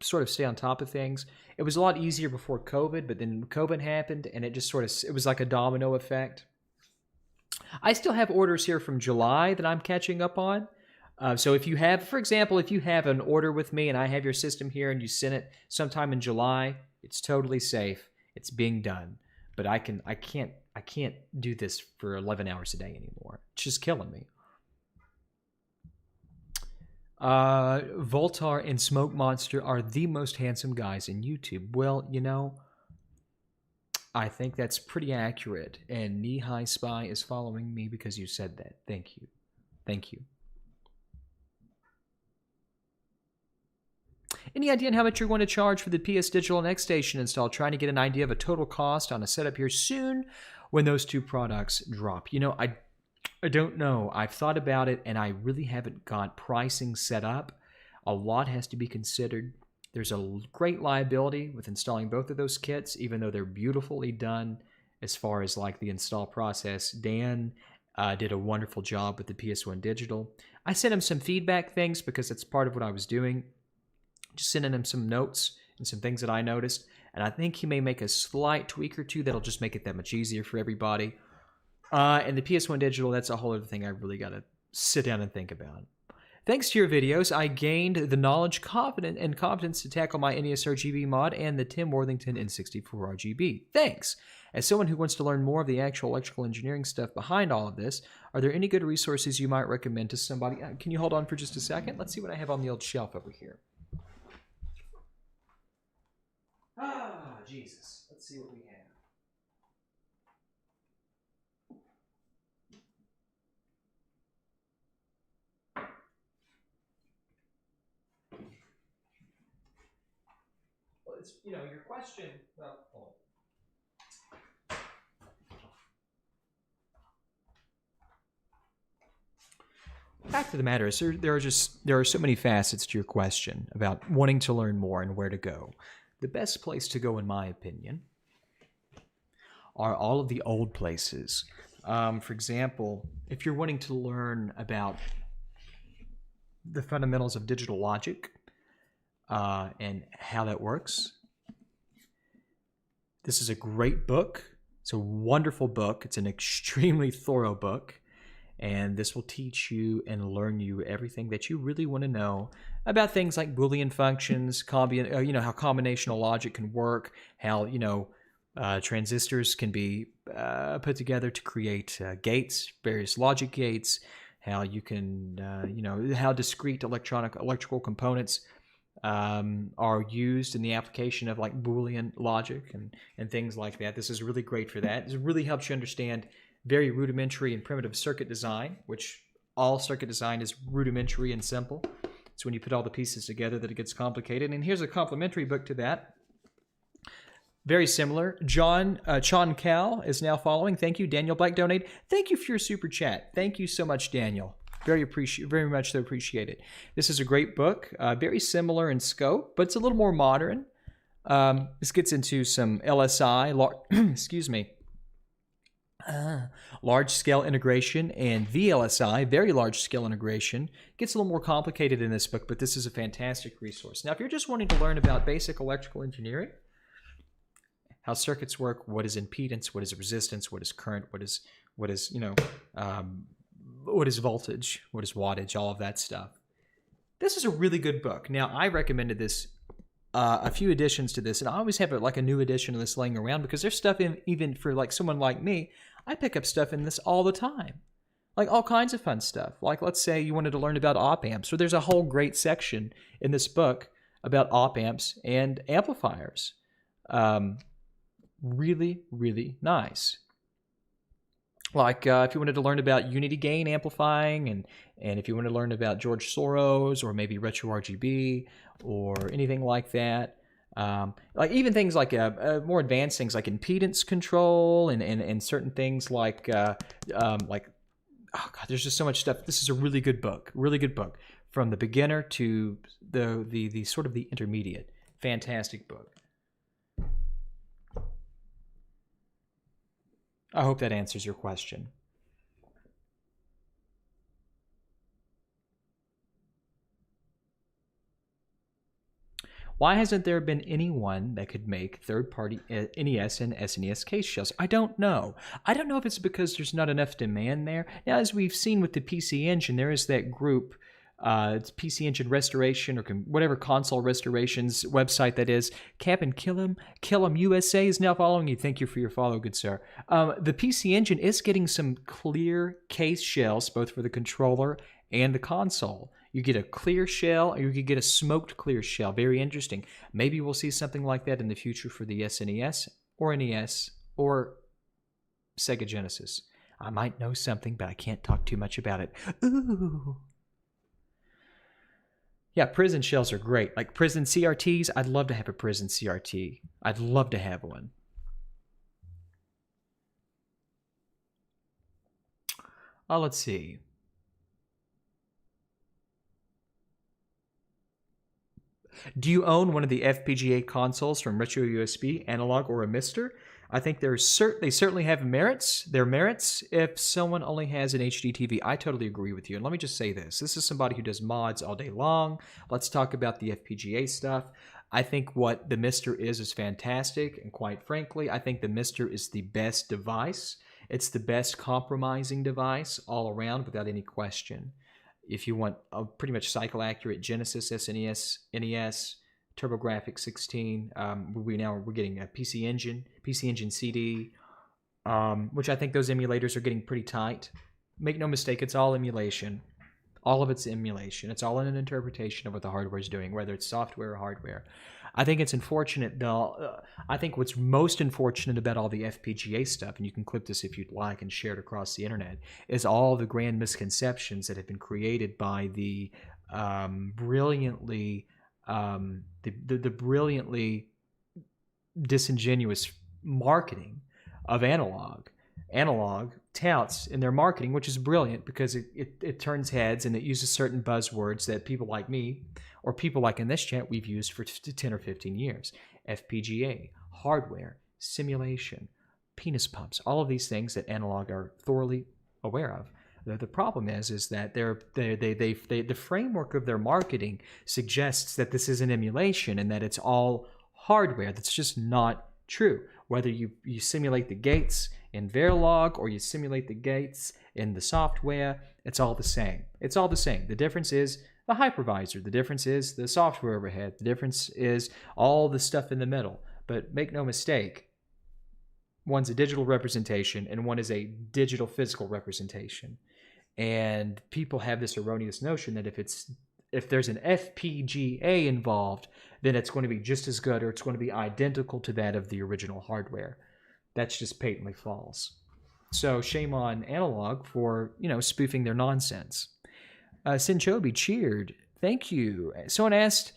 sort of stay on top of things. It was a lot easier before COVID, but then COVID happened, and it just sort of, it was like a domino effect. I still have orders here from July that I'm catching up on. So if you have, for example, if you have an order with me and I have your system here and you send it sometime in July, it's totally safe. It's being done. But I can't do this for 11 hours a day anymore. It's just killing me. Voltar and Smoke Monster are the most handsome guys in YouTube. Well, you know, I think that's pretty accurate. And Knee High Spy is following me because you said that. Thank you. Thank you. Any idea on how much you're going to charge for the PS Digital and X Station install? Trying to get an idea of a total cost on a setup here soon when those two products drop. You know, I don't know. I've thought about it, and I really haven't got pricing set up. A lot has to be considered. There's a great liability with installing both of those kits, even though they're beautifully done as far as like the install process. Dan did a wonderful job with the PS1 Digital. I sent him some feedback things because it's part of what I was doing. Just sending him some notes and some things that I noticed. And I think he may make a slight tweak or two that'll just make it that much easier for everybody. And the PS1 Digital, that's a whole other thing I really got to sit down and think about. Thanks to your videos, I gained the knowledge, confidence to tackle my NES RGB mod and the Tim Worthington N64 RGB. Thanks! As someone who wants to learn more of the actual electrical engineering stuff behind all of this, are there any good resources you might recommend to somebody? Can you hold on for just a second? Let's see what I have on the old shelf over here. Ah, Jesus. Let's see what we have. Well, it's, you know, your question, well, hold on. Fact of the matter is, there are so many facets to your question about wanting to learn more and where to go. The best place to go, in my opinion, are all of the old places. For example, if you're wanting to learn about the fundamentals of digital logic and how that works, this is a great book. It's a wonderful book. It's an extremely thorough book. And this will teach you and learn you everything that you really want to know about things like Boolean functions, how combinational logic can work, how, transistors can be put together to create gates, various logic gates, how you can, how discrete electrical components are used in the application of like Boolean logic and things like that. This is really great for that. It really helps you understand very rudimentary and primitive circuit design, which all circuit design is rudimentary and simple. It's when you put all the pieces together that it gets complicated. And here's a complementary book to that. Very similar. John Cal is now following. Thank you. Daniel Black donate. Thank you for your super chat. Thank you so much, Daniel. Very much so appreciated. This is a great book. Very similar in scope, but it's a little more modern. This gets into some LSI, excuse me, large-scale integration and VLSI, very large-scale integration. Gets a little more complicated in this book, but this is a fantastic resource. Now, if you're just wanting to learn about basic electrical engineering, how circuits work, what is impedance, what is resistance, what is current, what is voltage, what is wattage, all of that stuff. This is a really good book. Now, I recommended this, a few additions to this, and I always have like a new edition of this laying around because there's stuff in, even for like someone like me, I pick up stuff in this all the time. Like all kinds of fun stuff. Like let's say you wanted to learn about op amps, so there's a whole great section in this book about op amps and amplifiers. Really, really nice. Like if you wanted to learn about unity gain amplifying and if you want to learn about George Soros or maybe retro RGB or anything like that. Like even things like more advanced things like impedance control and certain things like oh god, there's just so much stuff. This is a really good book from the beginner to the sort of the intermediate. Fantastic book. I hope that answers your question. Why hasn't there been anyone that could make third-party NES and SNES case shells? I don't know. I don't know if it's because there's not enough demand there. Now, as we've seen with the PC Engine, there is that group, it's PC Engine Restoration or whatever console restorations website that is. Cap and Killam USA is now following you. Thank you for your follow, good sir. The PC Engine is getting some clear case shells, both for the controller and the console. You get a clear shell, or you could get a smoked clear shell. Very interesting. Maybe we'll see something like that in the future for the SNES or NES or Sega Genesis. I might know something, but I can't talk too much about it. Ooh. Yeah, prison shells are great. Like prison CRTs, I'd love to have a prison CRT. I'd love to have one. Let's see. Do you own one of the FPGA consoles from Retro USB, Analog, or a Mister? I think they certainly have merits. Their merits if someone only has an HD TV. I totally agree with you. And let me just say this. This is somebody who does mods all day long. Let's talk about the FPGA stuff. I think what the Mister is fantastic. And quite frankly, I think the Mister is the best device. It's the best compromising device all around without any question. If you want a pretty much cycle-accurate Genesis, SNES, NES, TurboGrafx 16, we're getting a PC Engine CD, which I think those emulators are getting pretty tight. Make no mistake, it's all emulation. All of it's emulation. It's all in an interpretation of what the hardware is doing, whether it's software or hardware. I think it's unfortunate, though. I think what's most unfortunate about all the FPGA stuff, and you can clip this if you'd like and share it across the internet, is all the grand misconceptions that have been created by the brilliantly disingenuous marketing of analog. Analog touts in their marketing, which is brilliant because it turns heads and it uses certain buzzwords that people like me or people like in this chat we've used for 10 or 15 years. FPGA, hardware, simulation, penis pumps, all of these things that analog are thoroughly aware of. The problem is that the framework of their marketing suggests that this is an emulation and that it's all hardware. That's just not true. Whether you simulate the gates in Verilog or you simulate the gates in the software, it's all the same. It's all the same. The difference is the hypervisor. The difference is the software overhead. The difference is all the stuff in the middle. But make no mistake, one's a digital representation and one is a digital physical representation. And people have this erroneous notion that if there's an FPGA involved, then it's going to be just as good or it's going to be identical to that of the original hardware. That's just patently false. So shame on Analog for, spoofing their nonsense. Sinchobi cheered. Thank you. Someone asked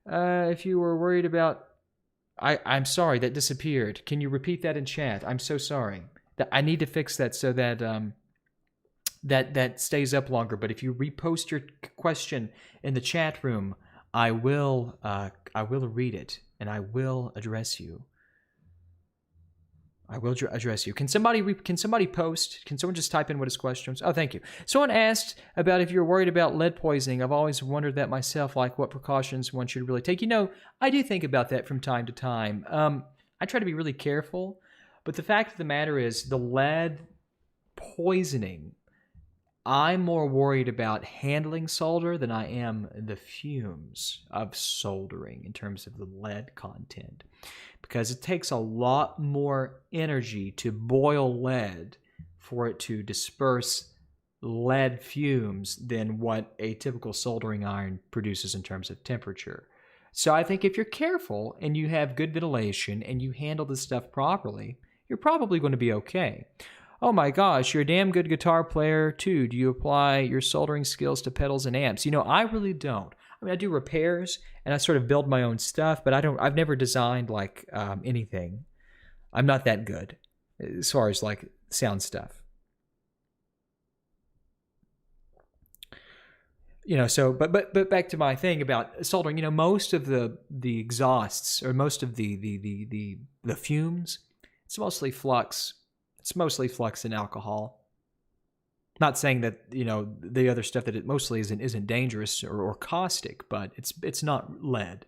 if you were worried about... I'm sorry, that disappeared. Can you repeat that in chat? I'm so sorry. I need to fix that so that... that stays up longer. But if you repost your question in the chat room, I will read it and I will address you. I will address you. Can somebody post? Can someone just type in what his question was? Oh, thank you. Someone asked about if you're worried about lead poisoning. I've always wondered that myself, like what precautions one should really take. I do think about that from time to time. I try to be really careful, but the fact of the matter is the lead poisoning, I'm more worried about handling solder than I am the fumes of soldering in terms of the lead content. Because it takes a lot more energy to boil lead for it to disperse lead fumes than what a typical soldering iron produces in terms of temperature. So I think if you're careful and you have good ventilation and you handle this stuff properly, you're probably going to be okay. Oh my gosh, you're a damn good guitar player too. Do you apply your soldering skills to pedals and amps? I really don't. I do repairs and I sort of build my own stuff, but I've never designed anything. I'm not that good as far as sound stuff. But back to my thing about soldering, most of the exhausts or most of the fumes, it's mostly flux. It's mostly flux and alcohol. Not saying that the other stuff that it mostly isn't dangerous or caustic, but it's not lead.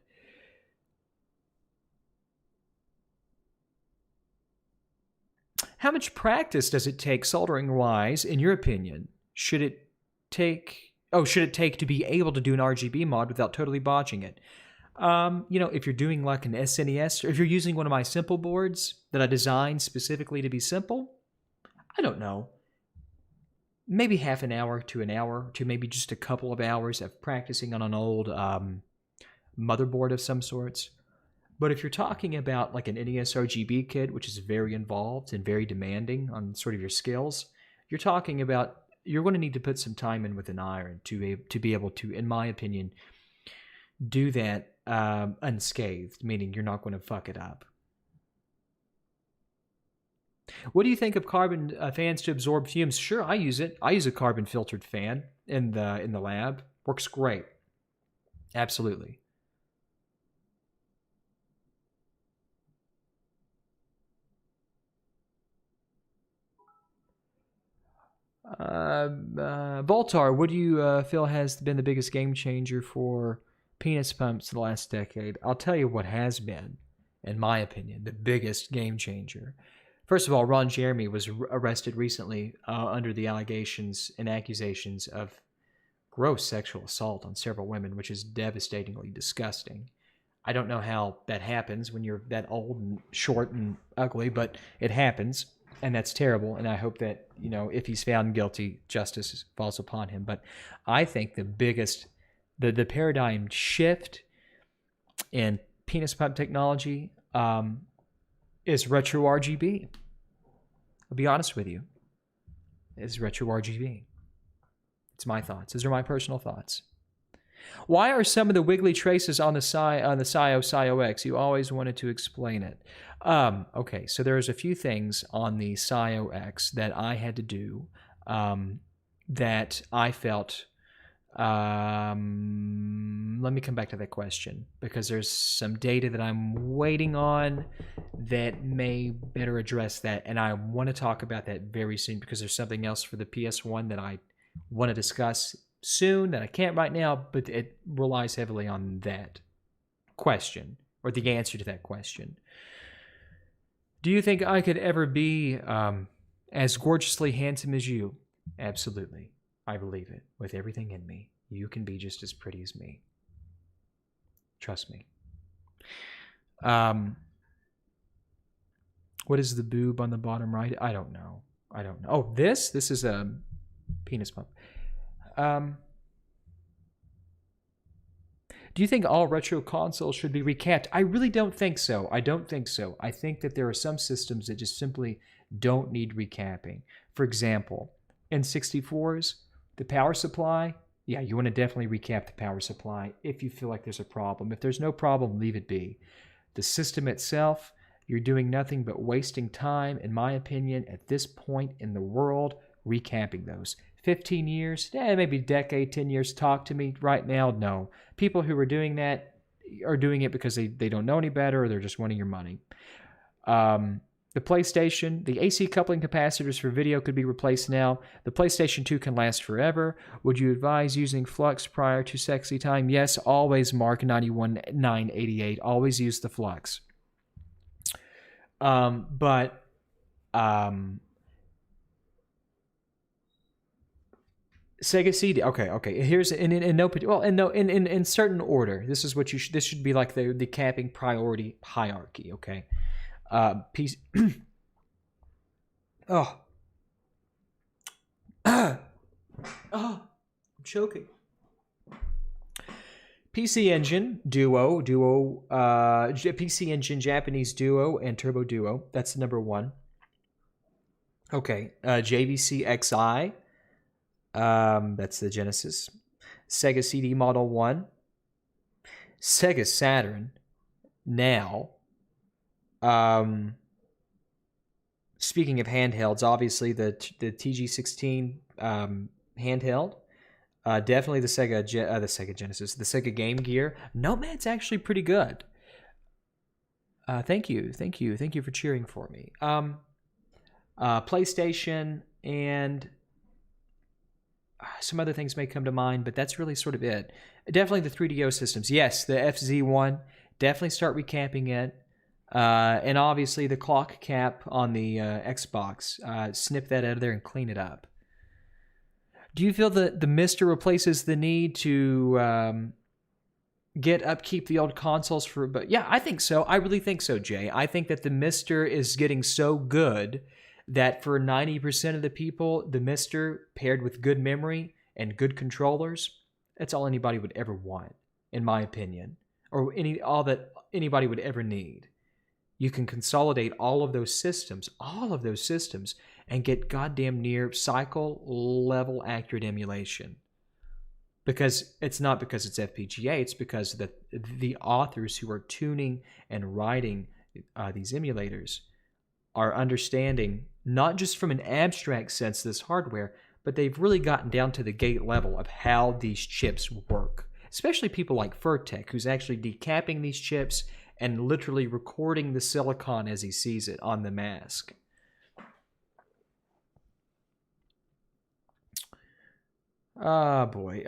How much practice does it take soldering wise, in your opinion? Should it take to be able to do an RGB mod without totally botching it? If you're doing like an SNES, or if you're using one of my simple boards that I designed specifically to be simple, I don't know. maybe half an hour to maybe just a couple of hours of practicing on an old motherboard of some sorts. But if you're talking about like an NES Rgb kit, which is very involved and very demanding on sort of your skills, you're talking about you're going to need to put some time in with an iron to be able to, in my opinion, do that unscathed, meaning you're not going to fuck it up. What do you think of carbon fans to absorb fumes? Sure, I use it. I use a carbon filtered fan in the lab. Works great. Absolutely. Voltar, what do you feel has been the biggest game changer for penis pumps in the last decade? I'll tell you what has been, in my opinion, the biggest game changer. First of all, Ron Jeremy was arrested recently under the allegations and accusations of gross sexual assault on several women, which is devastatingly disgusting. I don't know how that happens when you're that old and short and ugly, but it happens, and that's terrible. And I hope that, you know, if he's found guilty, justice falls upon him. But I think the biggest, the paradigm shift in penis pump technology is retro RGB. I'll be honest with you. It's retro RGB. It's my thoughts. Those are my personal thoughts. Why are some of the wiggly traces on the SIO You always wanted to explain it. Okay, so there's a few things on the SIO that I had to do that I felt. Let me come back to that question because there's some data that I'm waiting on that may better address that, and I want to talk about that very soon because there's something else for the PS1 that I want to discuss soon that I can't right now, but it relies heavily on that question or the answer to that question. Do you think I could ever be as gorgeously handsome as you? Absolutely. I believe it with everything in me. You can be just as pretty as me. Trust me. What is the boob on the bottom right? I don't know. Oh, this is a penis pump. Do you think all retro consoles should be recapped? I really don't think so. I think that there are some systems that just simply don't need recapping. For example, N64s, the power supply, yeah, you want to definitely recap the power supply if you feel like there's a problem. If there's no problem, leave it be. The system itself, you're doing nothing but wasting time, in my opinion, at this point in the world, recapping those. 15 years, maybe a decade, 10 years, talk to me right now, no. People who are doing that are doing it because they don't know any better or they're just wanting your money. The PlayStation, the AC coupling capacitors for video could be replaced now. The PlayStation 2 can last forever. Would you advise using flux prior to sexy time? Yes, always, Mark 91988. Always use the flux. But Sega CD. Okay. Here's in certain order. This is what you should. This should be like the capping priority hierarchy. Okay. PC. Oh. Oh, I'm choking. PC Engine, Duo, PC Engine, Japanese Duo, and Turbo Duo. That's the number one. Okay. JVC XI. That's the Genesis. Sega CD Model 1. Sega Saturn. Now. Speaking of handhelds, obviously the TG16 handheld. Definitely the Sega Genesis, the Sega Game Gear. Nomad's actually pretty good. Thank you for cheering for me. PlayStation and some other things may come to mind, but that's really sort of it. Definitely the 3DO systems. Yes, the FZ1. Definitely start recapping it. And obviously the clock cap on the Xbox. Snip that out of there and clean it up. Do you feel that the Mister replaces the need to upkeep the old consoles for? But yeah, I think so. I really think so, Jay. I think that the Mister is getting so good that for 90% of the people, the Mister paired with good memory and good controllers, that's all anybody would ever want, in my opinion, or all that anybody would ever need. You can consolidate all of those systems, and get goddamn near cycle level accurate emulation. Because it's not because it's FPGA, it's because the authors who are tuning and writing these emulators are understanding, not just from an abstract sense, this hardware, but they've really gotten down to the gate level of how these chips work. Especially people like Furtek, who's actually decapping these chips and literally recording the silicon as he sees it on the mask. Oh, boy.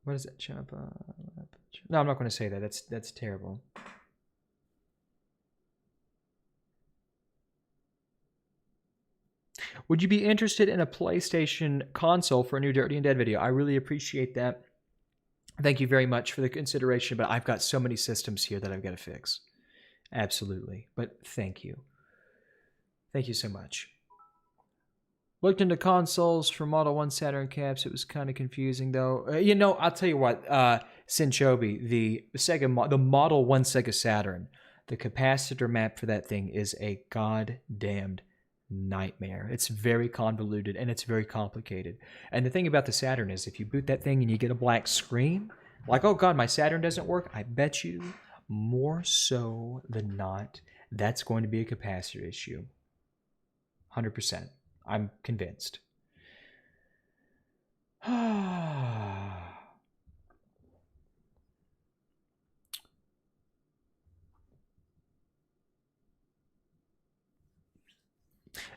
What is that? No, I'm not going to say that. That's terrible. Would you be interested in a PlayStation console for a new Dirty and Dead video? I really appreciate that. Thank you very much for the consideration, but I've got so many systems here that I've got to fix. Absolutely. But thank you. Thank you so much. Looked into consoles for Model 1 Saturn caps. It was kind of confusing, though. I'll tell you what. Sinchobi, the Model 1 Sega Saturn, the capacitor map for that thing is a goddamned nightmare. It's very convoluted and it's very complicated. And the thing about the Saturn is if you boot that thing and you get a black screen, like, oh God, my Saturn doesn't work, I bet you more so than not, that's going to be a capacitor issue. 100%. I'm convinced.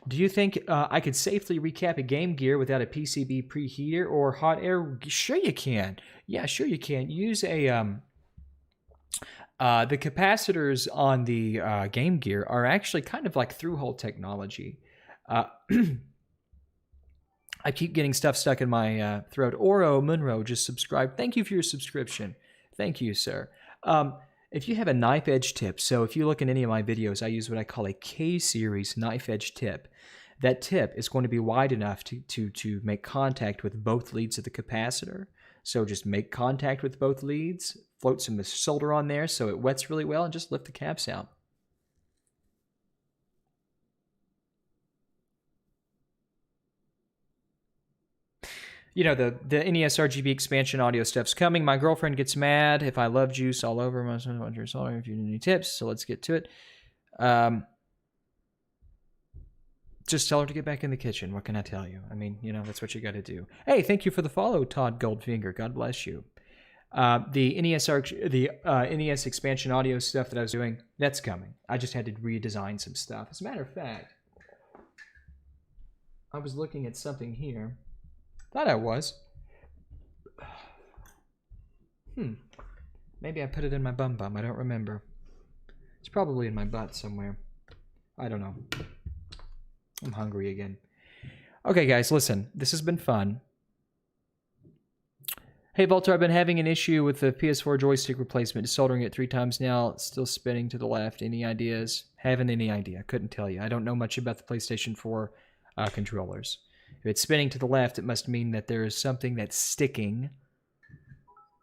Do you think I could safely recap a Game Gear without a PCB preheater or hot air? Sure you can. Yeah, sure you can. Use a the capacitors on the Game Gear are actually kind of like through-hole technology. I keep getting stuff stuck in my throat. Oro Munro just subscribed. Thank you for your subscription. Thank you, sir. If you have a knife edge tip, so if you look in any of my videos, I use what I call a K-series knife edge tip. That tip is going to be wide enough to make contact with both leads of the capacitor. So just make contact with both leads, float some solder on there so it wets really well, and just lift the caps out. You know, the NES RGB expansion audio stuff's coming. My girlfriend gets mad if I love juice all over my solder. If you need any tips, so let's get to it. Just tell her to get back in the kitchen. What can I tell you? I mean, that's what you got to do. Hey, thank you for the follow, Todd Goldfinger. God bless you. The NES expansion audio stuff that I was doing, that's coming. I just had to redesign some stuff. As a matter of fact, I was looking at something here. Thought I was. Maybe I put it in my bum. I don't remember. It's probably in my butt somewhere. I don't know. I'm hungry again. Okay, guys, listen. This has been fun. Hey, Volter, I've been having an issue with the PS4 joystick replacement. Soldering it 3 times now. It's still spinning to the left. Any ideas? Haven't any idea. Couldn't tell you. I don't know much about the PlayStation 4 controllers. If it's spinning to the left, it must mean that there is something that's sticking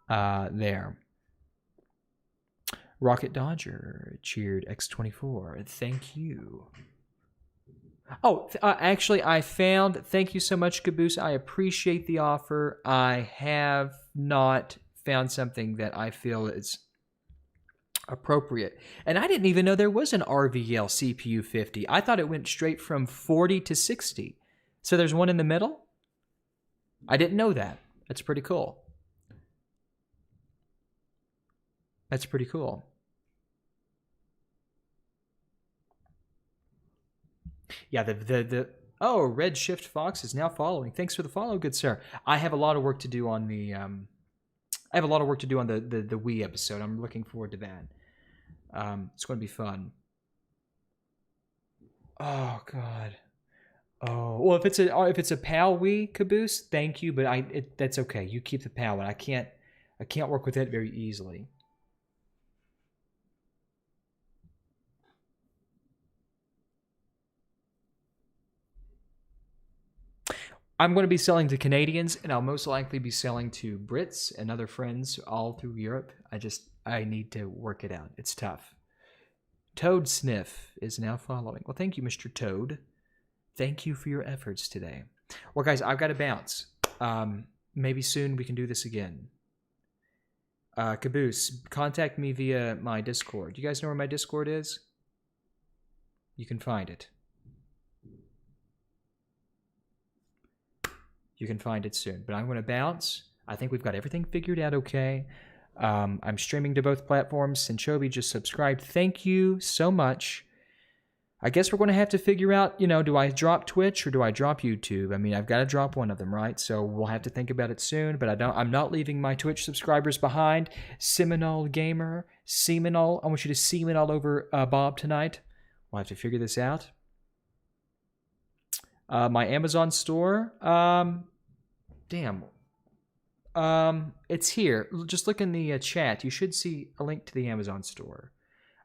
there. Rocket Dodger cheered X24. Thank you. Oh, actually, I found... Thank you so much, Caboose. I appreciate the offer. I have not found something that I feel is appropriate. And I didn't even know there was an RVL CPU 50. I thought it went straight from 40 to 60. So there's one in the middle? I didn't know that. That's pretty cool. That's pretty cool. Yeah, oh, Red Shift Fox is now following. Thanks for the follow, good sir. I have a lot of work to do on the the Wii episode. I'm looking forward to that. It's going to be fun. Oh God. Oh well, if it's a PAL Wii, Caboose, thank you, but that's okay. You keep the PAL one. I can't I can't work with that very easily. I'm going to be selling to Canadians, and I'll most likely be selling to Brits and other friends all through Europe. I need to work it out. It's tough. Toad Sniff is now following. Well, thank you, Mr. Toad. Thank you for your efforts today. Well, guys, I've got to bounce. Maybe soon we can do this again. Caboose, contact me via my Discord. You guys know where my Discord is? You can find it. You can find it soon. But I'm going to bounce. I think we've got everything figured out okay. I'm streaming to both platforms. Sinchobi just subscribed. Thank you so much. I guess we're going to have to figure out, do I drop Twitch or do I drop YouTube? I mean, I've got to drop one of them, right? So we'll have to think about it soon, but I'm not leaving my Twitch subscribers behind. Seminole Gamer, Seminole, I want you to semen all over Bob tonight. We'll have to figure this out. My Amazon store, damn. It's here. Just look in the chat. You should see a link to the Amazon store.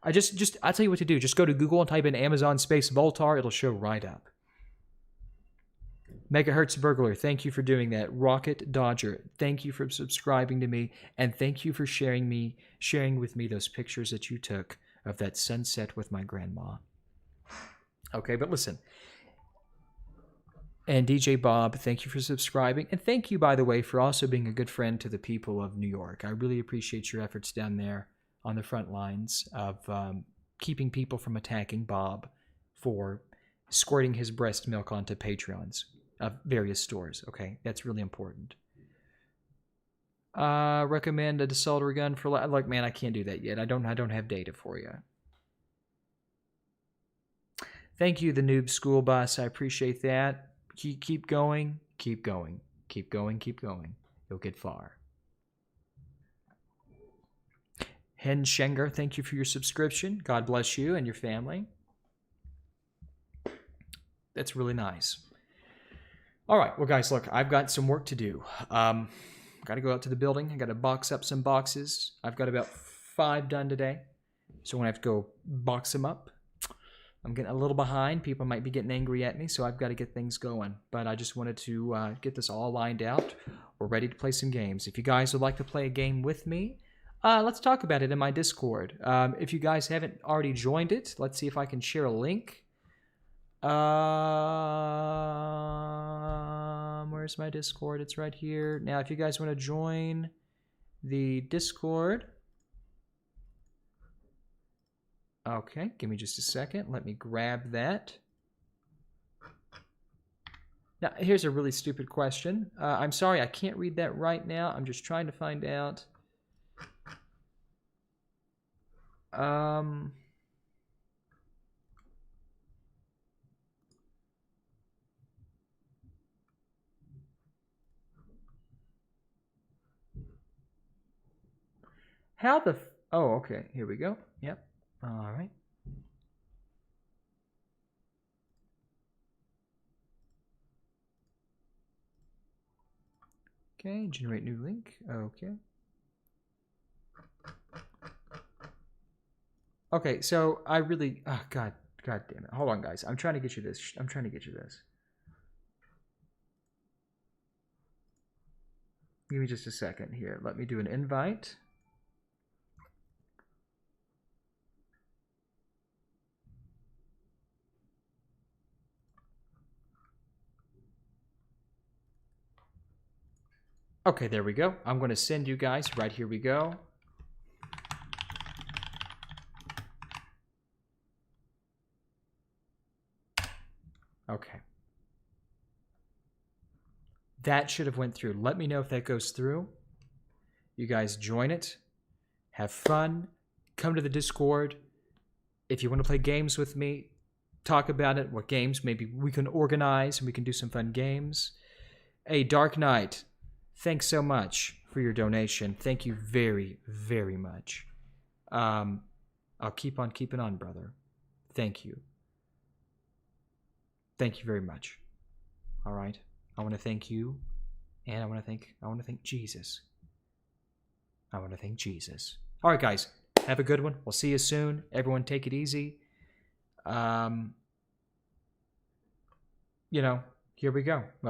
I'll tell you what to do. Just go to Google and type in Amazon space Voltar. It'll show right up. Megahertz Burglar, thank you for doing that. Rocket Dodger, thank you for subscribing to me, and thank you for sharing with me those pictures that you took of that sunset with my grandma. Okay, but listen. And DJ Bob, thank you for subscribing. And thank you, by the way, for also being a good friend to the people of New York. I really appreciate your efforts down there on the front lines of keeping people from attacking Bob for squirting his breast milk onto Patreons of various stores. Okay, that's really important. Recommend a desalter gun for like, man, I can't do that yet. I don't have data for you. Thank you, the Noob School Bus. I appreciate that. Keep going, keep going, keep going, keep going. You'll get far. Hen Schenger, thank you for your subscription. God bless you and your family. That's really nice. All right, well, guys, look, I've got some work to do. Got to go out to the building. I got to box up some boxes. I've got about 5 done today, so I'm gonna have to go box them up. I'm getting a little behind. People might be getting angry at me, so I've got to get things going. But I just wanted to get this all lined out. We're ready to play some games. If you guys would like to play a game with me, let's talk about it in my Discord. If you guys haven't already joined it, let's see if I can share a link. Where's my Discord? It's right here. Now, if you guys want to join the Discord... Okay, give me just a second. Let me grab that. Now, here's a really stupid question. I'm sorry, I can't read that right now. I'm just trying to find out. How the... Oh, okay. Here we go. Yep. All right. Okay, generate new link. Okay. Okay, so I really... Oh, God damn it. Hold on, guys. I'm trying to get you this. Give me just a second here. Let me do an invite. Okay, there we go. I'm going to send you guys. Right, here we go. Okay. That should have went through. Let me know if that goes through. You guys join it. Have fun. Come to the Discord. If you want to play games with me, talk about it. What games maybe we can organize and we can do some fun games. Hey, Dark Knight. Thanks so much for your donation. Thank you very, very much. I'll keep on keeping on, brother. Thank you. Thank you very much. All right. I want to thank you, and I want to thank Jesus. I want to thank Jesus. All right, guys. Have a good one. We'll see you soon. Everyone take it easy. You know, here we go. Well,